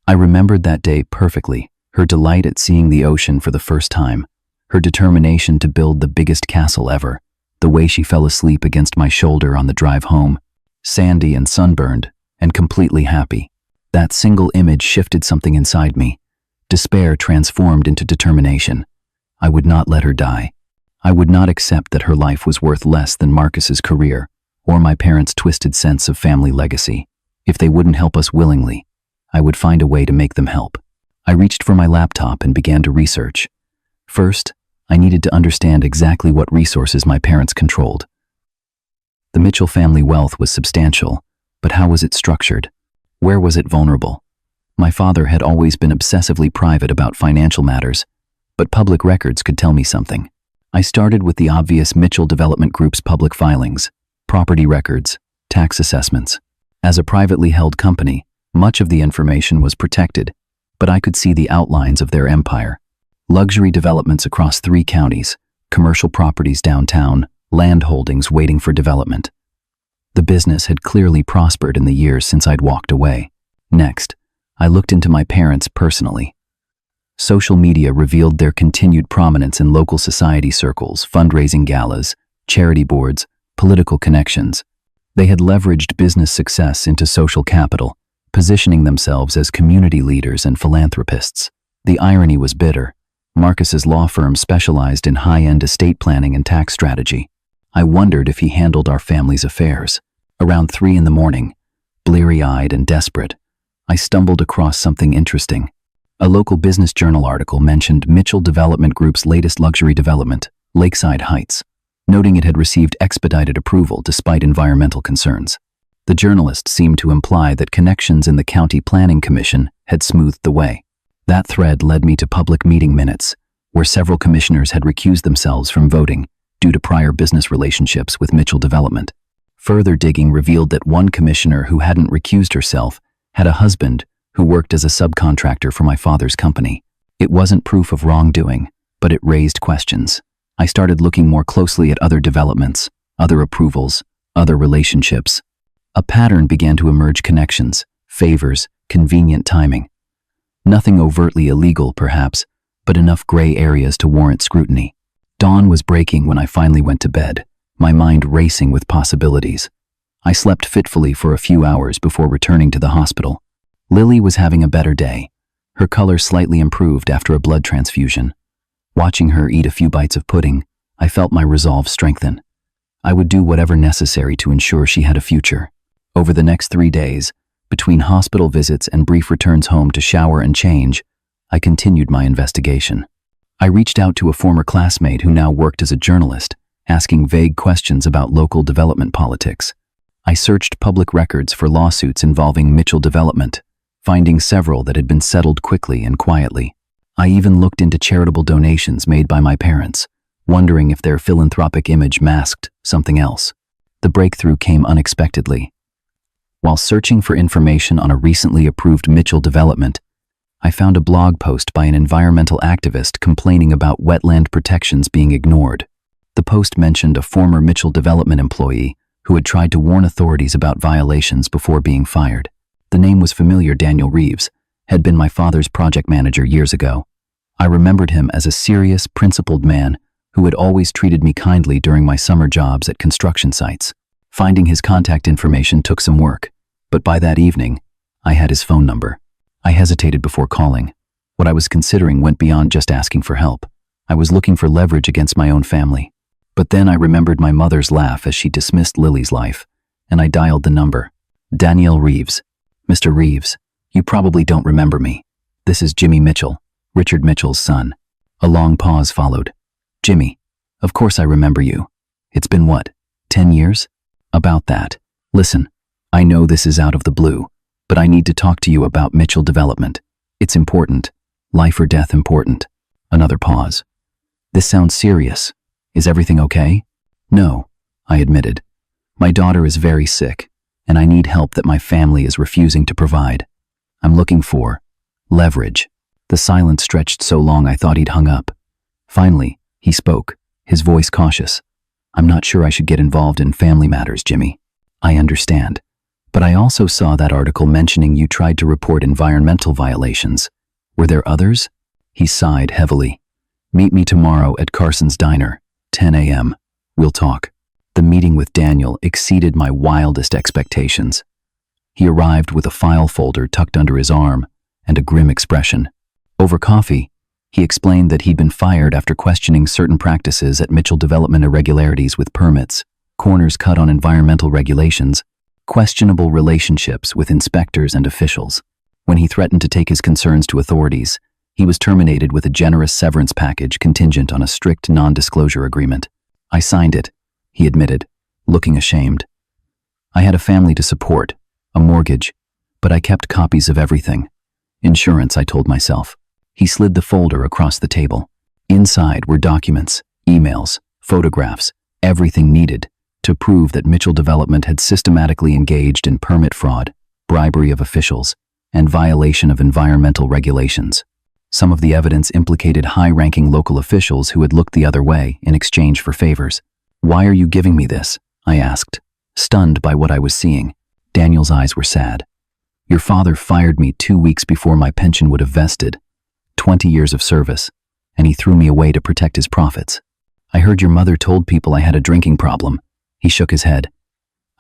Speaker 1: I remembered that day perfectly, her delight at seeing the ocean for the first time, her determination to build the biggest castle ever, the way she fell asleep against my shoulder on the drive home, sandy and sunburned, and completely happy. That single image shifted something inside me. Despair transformed into determination. I would not let her die. I would not accept that her life was worth less than Marcus's career, or my parents' twisted sense of family legacy. If they wouldn't help us willingly, I would find a way to make them help. I reached for my laptop and began to research. First, I needed to understand exactly what resources my parents controlled. The Mitchell family wealth was substantial, but how was it structured? Where was it vulnerable? My father had always been obsessively private about financial matters, but public records could tell me something. I started with the obvious Mitchell Development Group's public filings, property records, tax assessments. As a privately held company, much of the information was protected, but I could see the outlines of their empire. Luxury developments across 3 counties, commercial properties downtown, land holdings waiting for development. The business had clearly prospered in the years since I'd walked away. Next, I looked into my parents personally. Social media revealed their continued prominence in local society circles, fundraising galas, charity boards, political connections. They had leveraged business success into social capital, positioning themselves as community leaders and philanthropists. The irony was bitter. Marcus's law firm specialized in high-end estate planning and tax strategy. I wondered if he handled our family's affairs. Around 3 in the morning, bleary-eyed and desperate, I stumbled across something interesting. A local business journal article mentioned Mitchell Development Group's latest luxury development, Lakeside Heights, noting it had received expedited approval despite environmental concerns. The journalist seemed to imply that connections in the County Planning Commission had smoothed the way. That thread led me to public meeting minutes, where several commissioners had recused themselves from voting due to prior business relationships with Mitchell Development. Further digging revealed that one commissioner who hadn't recused herself had a husband who worked as a subcontractor for my father's company. It wasn't proof of wrongdoing, but it raised questions. I started looking more closely at other developments, other approvals, other relationships. A pattern began to emerge: connections, favors, convenient timing. Nothing overtly illegal, perhaps, but enough gray areas to warrant scrutiny. Dawn was breaking when I finally went to bed, my mind racing with possibilities. I slept fitfully for a few hours before returning to the hospital. Lily was having a better day. Her color slightly improved after a blood transfusion. Watching her eat a few bites of pudding, I felt my resolve strengthen. I would do whatever necessary to ensure she had a future. Over the next 3 days, between hospital visits and brief returns home to shower and change, I continued my investigation. I reached out to a former classmate who now worked as a journalist, asking vague questions about local development politics. I searched public records for lawsuits involving Mitchell Development, finding several that had been settled quickly and quietly. I even looked into charitable donations made by my parents, wondering if their philanthropic image masked something else. The breakthrough came unexpectedly. While searching for information on a recently approved Mitchell development, I found a blog post by an environmental activist complaining about wetland protections being ignored. The post mentioned a former Mitchell Development employee who had tried to warn authorities about violations before being fired. The name was familiar. Daniel Reeves had been my father's project manager years ago. I remembered him as a serious, principled man who had always treated me kindly during my summer jobs at construction sites. Finding his contact information took some work, but by that evening, I had his phone number. I hesitated before calling. What I was considering went beyond just asking for help. I was looking for leverage against my own family. But then I remembered my mother's laugh as she dismissed Lily's life, and I dialed the number. Daniel Reeves. Mr. Reeves, you probably don't remember me. This is Jimmy Mitchell, Richard Mitchell's son. A long pause followed. Jimmy, of course I remember you. It's been what, 10 years? About that. Listen, I know this is out of the blue, but I need to talk to you about Mitchell Development. It's important. Life or death important. Another pause. This sounds serious. Is everything okay? No, I admitted. My daughter is very sick, and I need help that my family is refusing to provide. I'm looking for leverage. The silence stretched so long I thought he'd hung up. Finally, he spoke, his voice cautious. I'm not sure I should get involved in family matters, Jimmy. I understand. But I also saw that article mentioning you tried to report environmental violations. Were there others? He sighed heavily. Meet me tomorrow at Carson's Diner, 10 a.m. We'll talk. The meeting with Daniel exceeded my wildest expectations. He arrived with a file folder tucked under his arm and a grim expression. Over coffee, he explained that he'd been fired after questioning certain practices at Mitchell Development, irregularities with permits, corners cut on environmental regulations, questionable relationships with inspectors and officials. When he threatened to take his concerns to authorities, he was terminated with a generous severance package contingent on a strict non-disclosure agreement. I signed it, he admitted, looking ashamed. I had a family to support, a mortgage, but I kept copies of everything. Insurance, I told myself. He slid the folder across the table. Inside were documents, emails, photographs, everything needed to prove that Mitchell Development had systematically engaged in permit fraud, bribery of officials, and violation of environmental regulations. Some of the evidence implicated high-ranking local officials who had looked the other way in exchange for favors. "Why are you giving me this?" I asked, stunned by what I was seeing. Daniel's eyes were sad. "Your father fired me 2 weeks before my pension would have vested. 20 years of service, and he threw me away to protect his profits. I heard your mother told people I had a drinking problem." He shook his head.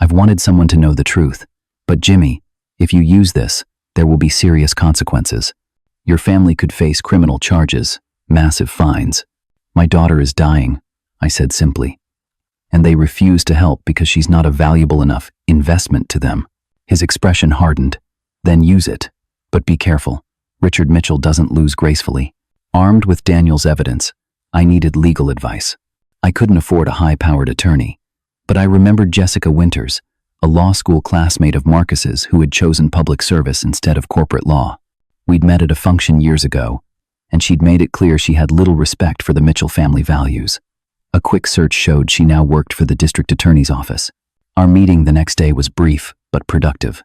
Speaker 1: "I've wanted someone to know the truth. But Jimmy, if you use this, there will be serious consequences. Your family could face criminal charges, massive fines. My daughter is dying," I said simply. "And they refuse to help because she's not a valuable enough investment to them." His expression hardened. "Then use it. But be careful. Richard Mitchell doesn't lose gracefully." Armed with Daniel's evidence, I needed legal advice. I couldn't afford a high-powered attorney, but I remembered Jessica Winters, a law school classmate of Marcus's who had chosen public service instead of corporate law. We'd met at a function years ago, and she'd made it clear she had little respect for the Mitchell family values. A quick search showed she now worked for the district attorney's office. Our meeting the next day was brief but productive.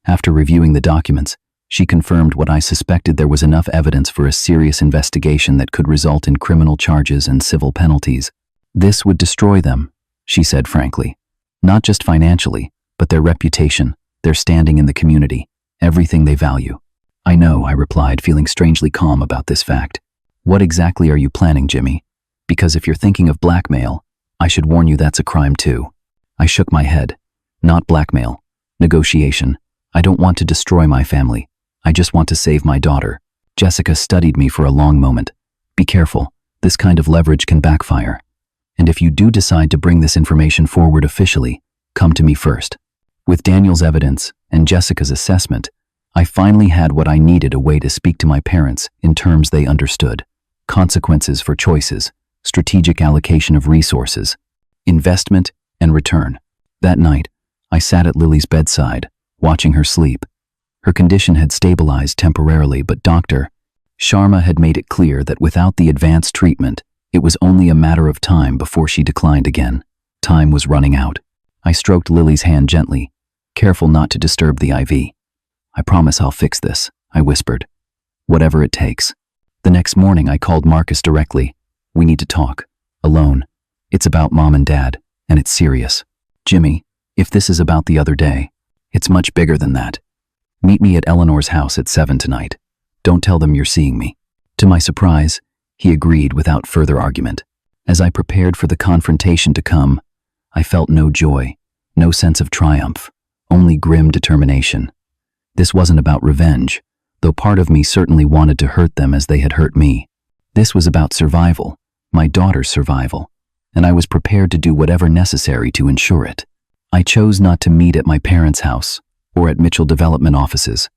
Speaker 1: After reviewing the documents, she confirmed what I suspected: there was enough evidence for a serious investigation that could result in criminal charges and civil penalties. "This would destroy them," she said frankly. "Not just financially, but their reputation, their standing in the community, everything they value." "I know," I replied, feeling strangely calm about this fact. "What exactly are you planning, Jimmy? Because if you're thinking of blackmail, I should warn you that's a crime too." I shook my head. "Not blackmail. Negotiation. I don't want to destroy my family. I just want to save my daughter." Jessica studied me for a long moment. "Be careful. This kind of leverage can backfire. And if you do decide to bring this information forward officially, come to me first." With Daniel's evidence and Jessica's assessment, I finally had what I needed: a way to speak to my parents in terms they understood. Consequences for choices, strategic allocation of resources, investment and return. That night, I sat at Lily's bedside, watching her sleep. Her condition had stabilized temporarily, but Dr. Sharma had made it clear that without the advanced treatment, it was only a matter of time before she declined again. Time was running out. I stroked Lily's hand gently, careful not to disturb the IV. "I promise I'll fix this," I whispered. "Whatever it takes." The next morning, I called Marcus directly. "We need to talk. Alone. It's about Mom and Dad, and it's serious. Jimmy, if this is about the other day, it's much bigger than that. Meet me at Eleanor's house at 7 tonight. Don't tell them you're seeing me." To my surprise, he agreed without further argument. As I prepared for the confrontation to come, I felt no joy, no sense of triumph, only grim determination. This wasn't about revenge, though part of me certainly wanted to hurt them as they had hurt me. This was about survival, my daughter's survival, and I was prepared to do whatever necessary to ensure it. I chose not to meet at my parents' house or at Mitchell Development offices.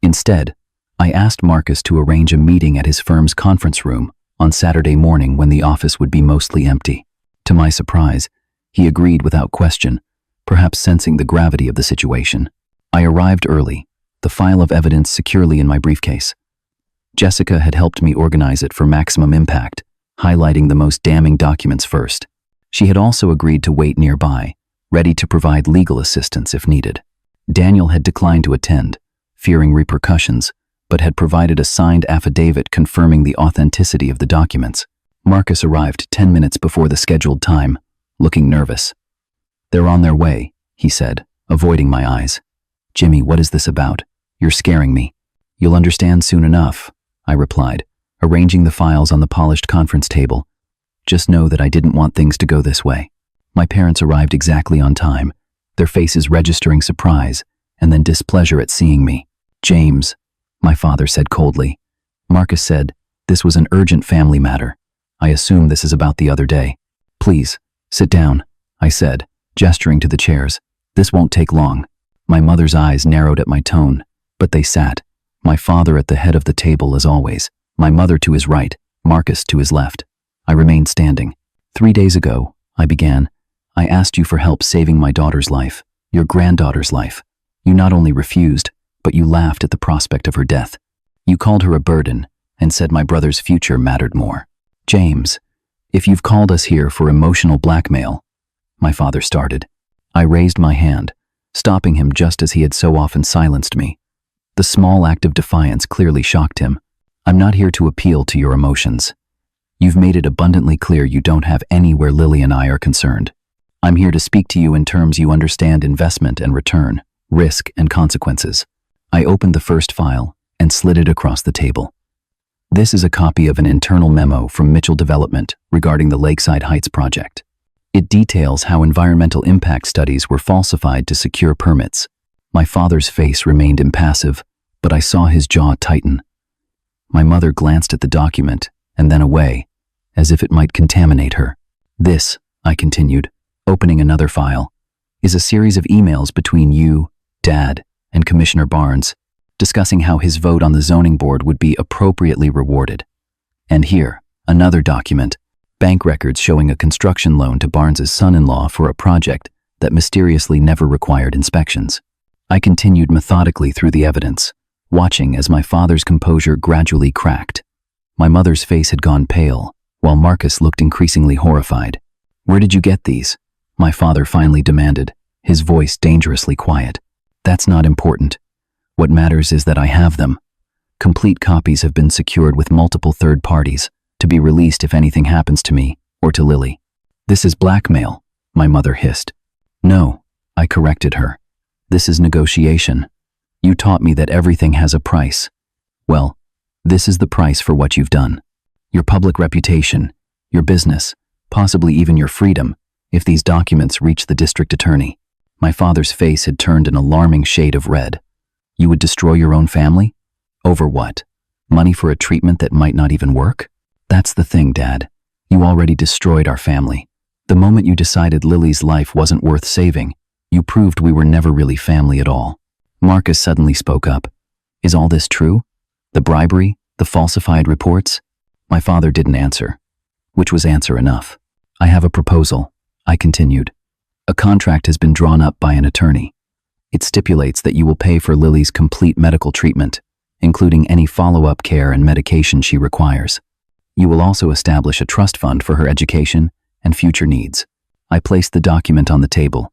Speaker 1: Instead, I asked Marcus to arrange a meeting at his firm's conference room on Saturday morning when the office would be mostly empty. To my surprise, he agreed without question, perhaps sensing the gravity of the situation. I arrived early, the file of evidence securely in my briefcase. Jessica had helped me organize it for maximum impact, highlighting the most damning documents first. She had also agreed to wait nearby, ready to provide legal assistance if needed. Daniel had declined to attend, fearing repercussions, but had provided a signed affidavit confirming the authenticity of the documents. Marcus arrived 10 minutes before the scheduled time, looking nervous. "They're on their way," he said, avoiding my eyes. "Jimmy, what is this about? You're scaring me." "You'll understand soon enough," I replied, arranging the files on the polished conference table. "Just know that I didn't want things to go this way." My parents arrived exactly on time, their faces registering surprise and then displeasure at seeing me. "James," my father said coldly. "Marcus said this was an urgent family matter. I assume this is about the other day." "Please, sit down," I said, gesturing to the chairs. "This won't take long." My mother's eyes narrowed at my tone, but they sat. My father at the head of the table as always, my mother to his right, Marcus to his left. I remained standing. 3 days ago, I began. I asked you for help saving my daughter's life, your granddaughter's life. You not only refused, but you laughed at the prospect of her death. You called her a burden and said my brother's future mattered more. James, if you've called us here for emotional blackmail, my father started. I raised my hand, stopping him just as he had so often silenced me. The small act of defiance clearly shocked him. I'm not here to appeal to your emotions. You've made it abundantly clear you don't have any where Lily and I are concerned. I'm here to speak to you in terms you understand: investment and return, risk and consequences. I opened the first file and slid it across the table. This is a copy of an internal memo from Mitchell Development regarding the Lakeside Heights project. It details how environmental impact studies were falsified to secure permits. My father's face remained impassive, but I saw his jaw tighten. My mother glanced at the document and then away, as if it might contaminate her. This, I continued, opening another file, is a series of emails between you, Dad, and Commissioner Barnes, discussing how his vote on the zoning board would be appropriately rewarded. And here, another document, bank records showing a construction loan to Barnes's son-in-law for a project that mysteriously never required inspections. I continued methodically through the evidence, watching as my father's composure gradually cracked. My mother's face had gone pale, while Marcus looked increasingly horrified. Where did you get these? My father finally demanded, his voice dangerously quiet. That's not important. What matters is that I have them. Complete copies have been secured with multiple third parties, to be released if anything happens to me or to Lily. This is blackmail, my mother hissed. No, I corrected her. This is negotiation. You taught me that everything has a price. Well, this is the price for what you've done. Your public reputation, your business, possibly even your freedom, if these documents reach the district attorney. My father's face had turned an alarming shade of red. You would destroy your own family? Over what? Money for a treatment that might not even work? That's the thing, Dad. You already destroyed our family. The moment you decided Lily's life wasn't worth saving, you proved we were never really family at all. Marcus suddenly spoke up. Is all this true? The bribery? The falsified reports? My father didn't answer, which was answer enough. I have a proposal, I continued. A contract has been drawn up by an attorney. It stipulates that you will pay for Lily's complete medical treatment, including any follow-up care and medication she requires. You will also establish a trust fund for her education and future needs. I placed the document on the table.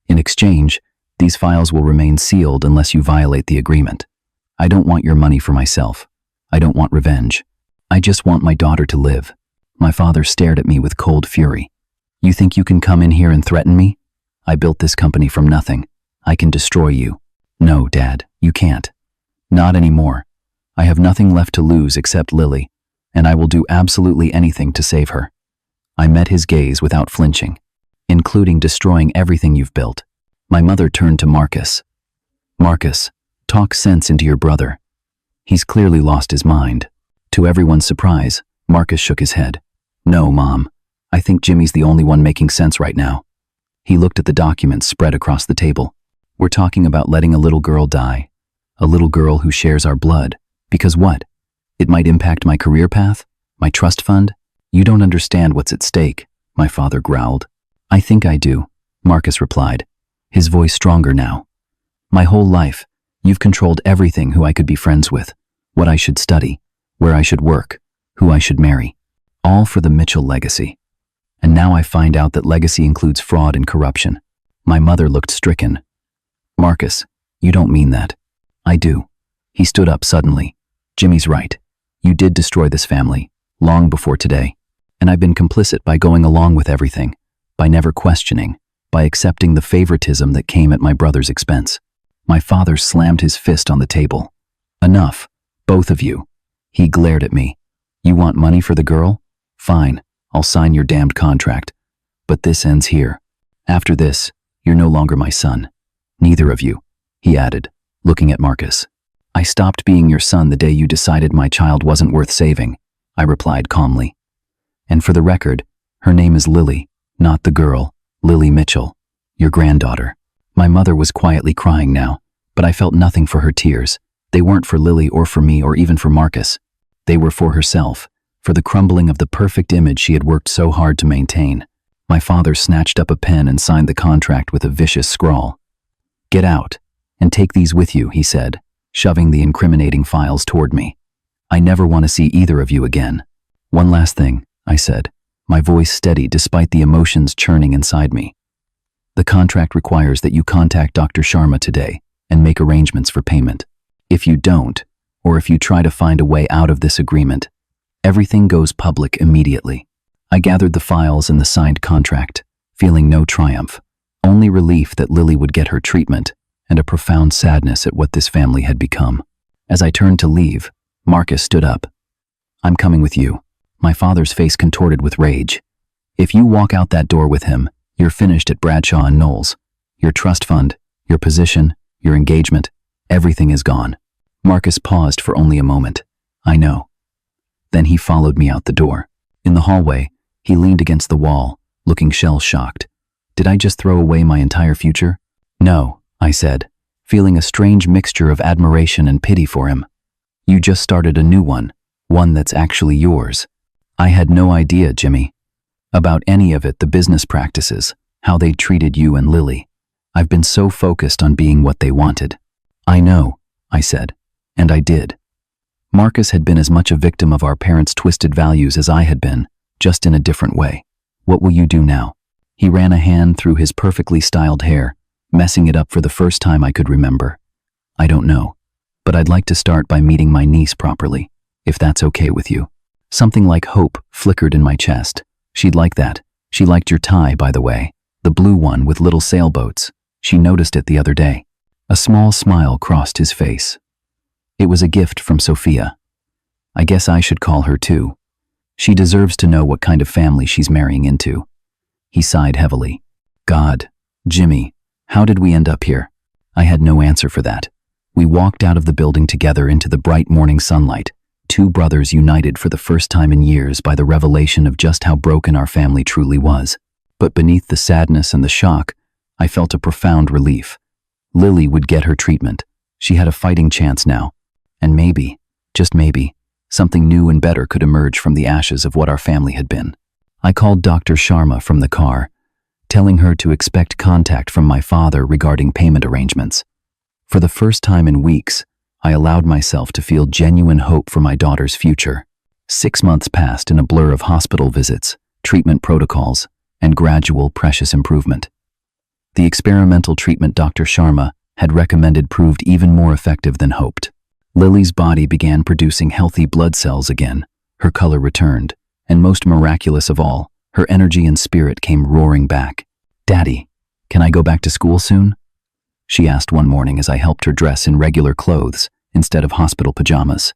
Speaker 1: In exchange, these files will remain sealed unless you violate the agreement. I don't want your money for myself. I don't want revenge. I just want my daughter to live. My father stared at me with cold fury. You think you can come in here and threaten me? I built this company from nothing. I can destroy you. No, Dad, you can't. Not anymore. I have nothing left to lose except Lily, and I will do absolutely anything to save her. I met his gaze without flinching, including destroying everything you've built. My mother turned to Marcus. Marcus, talk sense into your brother. He's clearly lost his mind. To everyone's surprise, Marcus shook his head. No, Mom. I think Jimmy's the only one making sense right now. He looked at the documents spread across the table. We're talking about letting a little girl die. A little girl who shares our blood. Because what? It might impact my career path? My trust fund? You don't understand what's at stake, my father growled. I think I do, Marcus replied, his voice stronger now. My whole life, you've controlled everything: who I could be friends with, what I should study, where I should work, who I should marry. All for the Mitchell legacy. And now I find out that legacy includes fraud and corruption. My mother looked stricken. Marcus, you don't mean that. I do. He stood up suddenly. Jimmy's right. You did destroy this family, long before today. And I've been complicit by going along with everything, by never questioning, by accepting the favoritism that came at my brother's expense. My father slammed his fist on the table. Enough, both of you. He glared at me. You want money for the girl? Fine, I'll sign your damned contract. But this ends here. After this, you're no longer my son. Neither of you, he added, looking at Marcus. I stopped being your son the day you decided my child wasn't worth saving, I replied calmly. And for the record, her name is Lily, not the girl, Lily Mitchell, your granddaughter. My mother was quietly crying now, but I felt nothing for her tears. They weren't for Lily or for me or even for Marcus. They were for herself, for the crumbling of the perfect image she had worked so hard to maintain. My father snatched up a pen and signed the contract with a vicious scrawl. "Get out, and take these with you," he said, shoving the incriminating files toward me. "I never want to see either of you again." "One last thing," I said, my voice steady despite the emotions churning inside me. "The contract requires that you contact Dr. Sharma today and make arrangements for payment. If you don't, or if you try to find a way out of this agreement, everything goes public immediately." I gathered the files and the signed contract, feeling no triumph, only relief that Lily would get her treatment and a profound sadness at what this family had become. As I turned to leave, Marcus stood up. "I'm coming with you." My father's face contorted with rage. "If you walk out that door with him, you're finished at Bradshaw and Knowles. Your trust fund, your position, your engagement, everything is gone." Marcus paused for only a moment. "I know." Then he followed me out the door. In the hallway, he leaned against the wall, looking shell-shocked. Did I just throw away my entire future? "No," I said, feeling a strange mixture of admiration and pity for him. "You just started a new one that's actually yours." "I had no idea, Jimmy, about any of it, the business practices, how they treated you and Lily. I've been so focused on being what they wanted." "I know," I said, and I did. Marcus had been as much a victim of our parents' twisted values as I had been, just in a different way. "What will you do now?" He ran a hand through his perfectly styled hair, messing it up for the first time I could remember. "I don't know, but I'd like to start by meeting my niece properly, if that's okay with you." Something like hope flickered in my chest. "She'd like that. She liked your tie, by the way, the blue one with little sailboats. She noticed it the other day." A small smile crossed his face. "It was a gift from Sophia. I guess I should call her too. She deserves to know what kind of family she's marrying into." He sighed heavily. "God, Jimmy, how did we end up here?" I had no answer for that. We walked out of the building together into the bright morning sunlight, two brothers united for the first time in years by the revelation of just how broken our family truly was. But beneath the sadness and the shock, I felt a profound relief. Lily would get her treatment. She had a fighting chance now. And maybe, just maybe, something new and better could emerge from the ashes of what our family had been. I called Dr. Sharma from the car, telling her to expect contact from my father regarding payment arrangements. For the first time in weeks, I allowed myself to feel genuine hope for my daughter's future. 6 months passed in a blur of hospital visits, treatment protocols, and gradual precious improvement. The experimental treatment Dr. Sharma had recommended proved even more effective than hoped. Lily's body began producing healthy blood cells again, her color returned, and most miraculous of all, her energy and spirit came roaring back. "Daddy, can I go back to school soon?" she asked one morning as I helped her dress in regular clothes instead of hospital pajamas.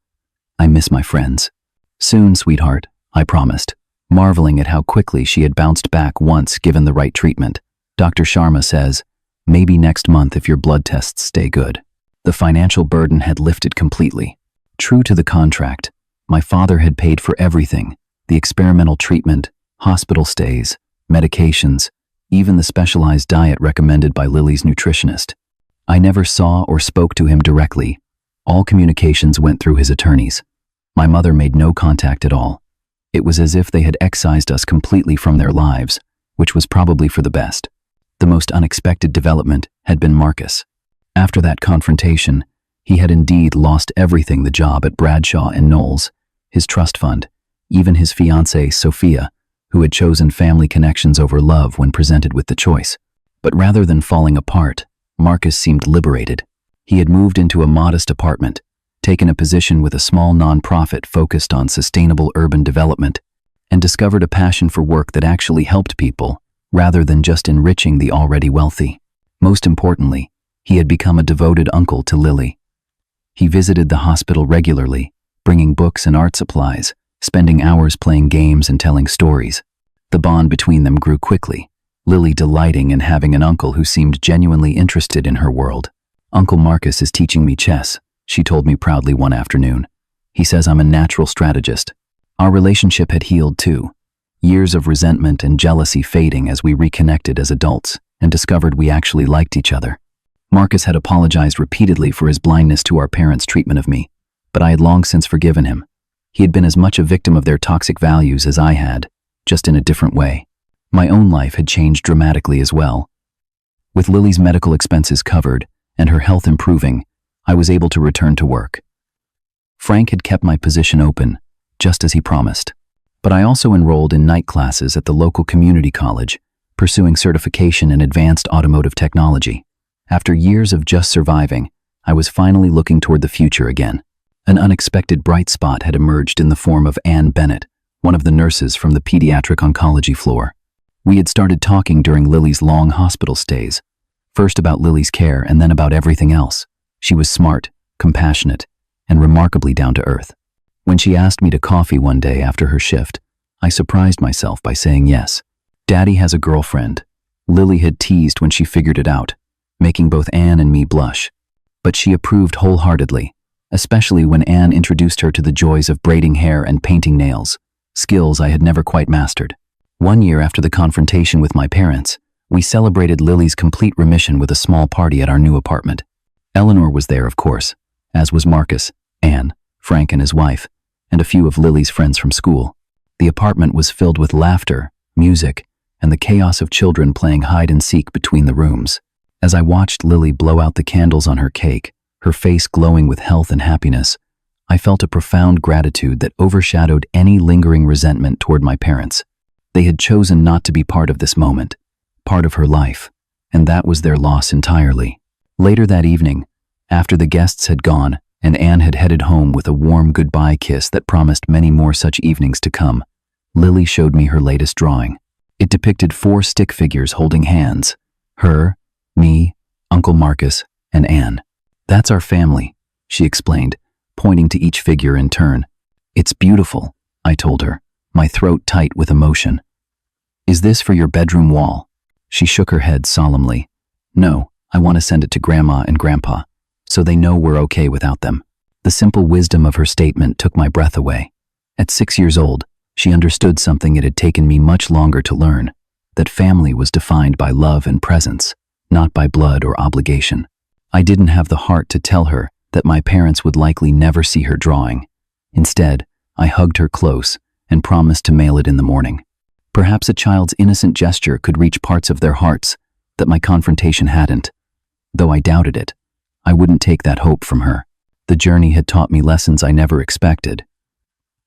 Speaker 1: "I miss my friends." "Soon, sweetheart," I promised, marveling at how quickly she had bounced back once given the right treatment. "Dr. Sharma says, maybe next month if your blood tests stay good." The financial burden had lifted completely. True to the contract, my father had paid for everything: the experimental treatment, hospital stays, medications, even the specialized diet recommended by Lily's nutritionist. I never saw or spoke to him directly. All communications went through his attorneys. My mother made no contact at all. It was as if they had excised us completely from their lives, which was probably for the best. The most unexpected development had been Marcus. After that confrontation, he had indeed lost everything: the job at Bradshaw and Knowles, his trust fund, even his fiancée, Sophia, who had chosen family connections over love when presented with the choice. But rather than falling apart, Marcus seemed liberated. He had moved into a modest apartment, taken a position with a small nonprofit focused on sustainable urban development, and discovered a passion for work that actually helped people, rather than just enriching the already wealthy. Most importantly, he had become a devoted uncle to Lily. He visited the hospital regularly, bringing books and art supplies, spending hours playing games and telling stories. The bond between them grew quickly, Lily delighting in having an uncle who seemed genuinely interested in her world. "Uncle Marcus is teaching me chess," she told me proudly one afternoon. "He says I'm a natural strategist." Our relationship had healed too, years of resentment and jealousy fading as we reconnected as adults, and discovered we actually liked each other. Marcus had apologized repeatedly for his blindness to our parents' treatment of me, but I had long since forgiven him. He had been as much a victim of their toxic values as I had, just in a different way. My own life had changed dramatically as well. With Lily's medical expenses covered and her health improving, I was able to return to work. Frank had kept my position open, just as he promised. But I also enrolled in night classes at the local community college, pursuing certification in advanced automotive technology. After years of just surviving, I was finally looking toward the future again. An unexpected bright spot had emerged in the form of Ann Bennett, one of the nurses from the pediatric oncology floor. We had started talking during Lily's long hospital stays, first about Lily's care and then about everything else. She was smart, compassionate, and remarkably down to earth. When she asked me to coffee one day after her shift, I surprised myself by saying yes. Daddy has a girlfriend. Lily had teased when she figured it out, making both Ann and me blush. But she approved wholeheartedly, especially when Ann introduced her to the joys of braiding hair and painting nails, skills I had never quite mastered. 1 year after the confrontation with my parents, we celebrated Lily's complete remission with a small party at our new apartment. Eleanor was there, of course, as was Marcus, Ann, Frank and his wife, and a few of Lily's friends from school. The apartment was filled with laughter, music, and the chaos of children playing hide-and-seek between the rooms. As I watched Lily blow out the candles on her cake, her face glowing with health and happiness, I felt a profound gratitude that overshadowed any lingering resentment toward my parents. They had chosen not to be part of this moment, part of her life, and that was their loss entirely. Later that evening, after the guests had gone and Ann had headed home with a warm goodbye kiss that promised many more such evenings to come, Lily showed me her latest drawing. It depicted 4 stick figures holding hands: her, me, Uncle Marcus, and Ann. "That's our family," she explained, pointing to each figure in turn. "It's beautiful," I told her, my throat tight with emotion. "Is this for your bedroom wall?" She shook her head solemnly. "No, I want to send it to Grandma and Grandpa, so they know we're okay without them." The simple wisdom of her statement took my breath away. At 6 years old, she understood something it had taken me much longer to learn, that family was defined by love and presence, not by blood or obligation. I didn't have the heart to tell her that my parents would likely never see her drawing. Instead, I hugged her close and promised to mail it in the morning. Perhaps a child's innocent gesture could reach parts of their hearts that my confrontation hadn't. Though I doubted it, I wouldn't take that hope from her. The journey had taught me lessons I never expected.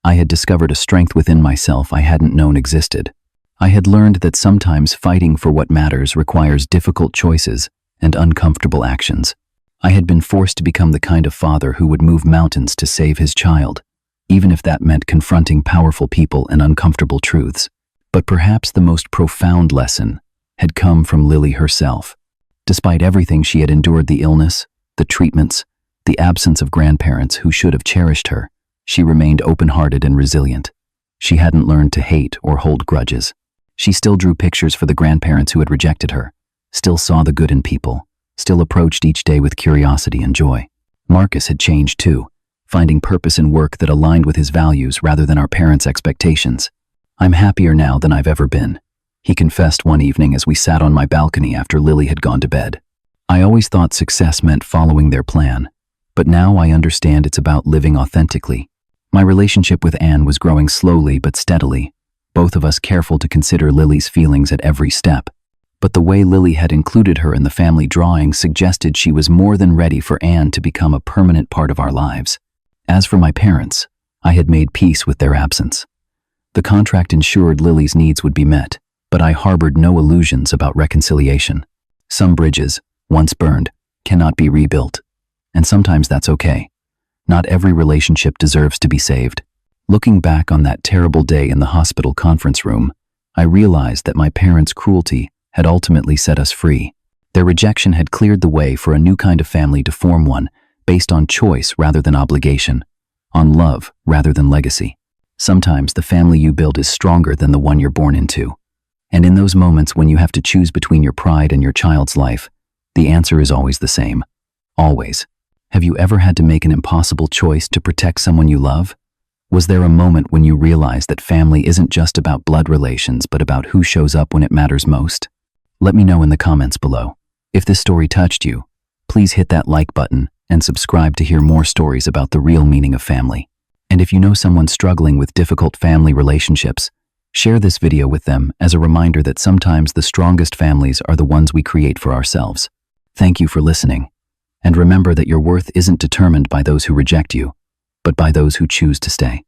Speaker 1: I had discovered a strength within myself I hadn't known existed. I had learned that sometimes fighting for what matters requires difficult choices and uncomfortable actions. I had been forced to become the kind of father who would move mountains to save his child, even if that meant confronting powerful people and uncomfortable truths. But perhaps the most profound lesson had come from Lily herself. Despite everything she had endured, the illness, the treatments, the absence of grandparents who should have cherished her, she remained open-hearted and resilient. She hadn't learned to hate or hold grudges. She still drew pictures for the grandparents who had rejected her, still saw the good in people, still approached each day with curiosity and joy. Marcus had changed too, finding purpose in work that aligned with his values rather than our parents' expectations. "I'm happier now than I've ever been," he confessed one evening as we sat on my balcony after Lily had gone to bed. "I always thought success meant following their plan, but now I understand it's about living authentically." My relationship with Ann was growing slowly but steadily, both of us careful to consider Lily's feelings at every step. But the way Lily had included her in the family drawing suggested she was more than ready for Ann to become a permanent part of our lives. As for my parents, I had made peace with their absence. The contract ensured Lily's needs would be met, but I harbored no illusions about reconciliation. Some bridges, once burned, cannot be rebuilt, and sometimes that's okay. Not every relationship deserves to be saved. Looking back on that terrible day in the hospital conference room, I realized that my parents' cruelty had ultimately set us free. Their rejection had cleared the way for a new kind of family to form, one based on choice rather than obligation, on love rather than legacy. Sometimes the family you build is stronger than the one you're born into. And in those moments when you have to choose between your pride and your child's life, the answer is always the same. Always. Have you ever had to make an impossible choice to protect someone you love? Was there a moment when you realized that family isn't just about blood relations, but about who shows up when it matters most? Let me know in the comments below. If this story touched you, please hit that like button and subscribe to hear more stories about the real meaning of family. And if you know someone struggling with difficult family relationships, share this video with them as a reminder that sometimes the strongest families are the ones we create for ourselves. Thank you for listening. And remember that your worth isn't determined by those who reject you, but by those who choose to stay.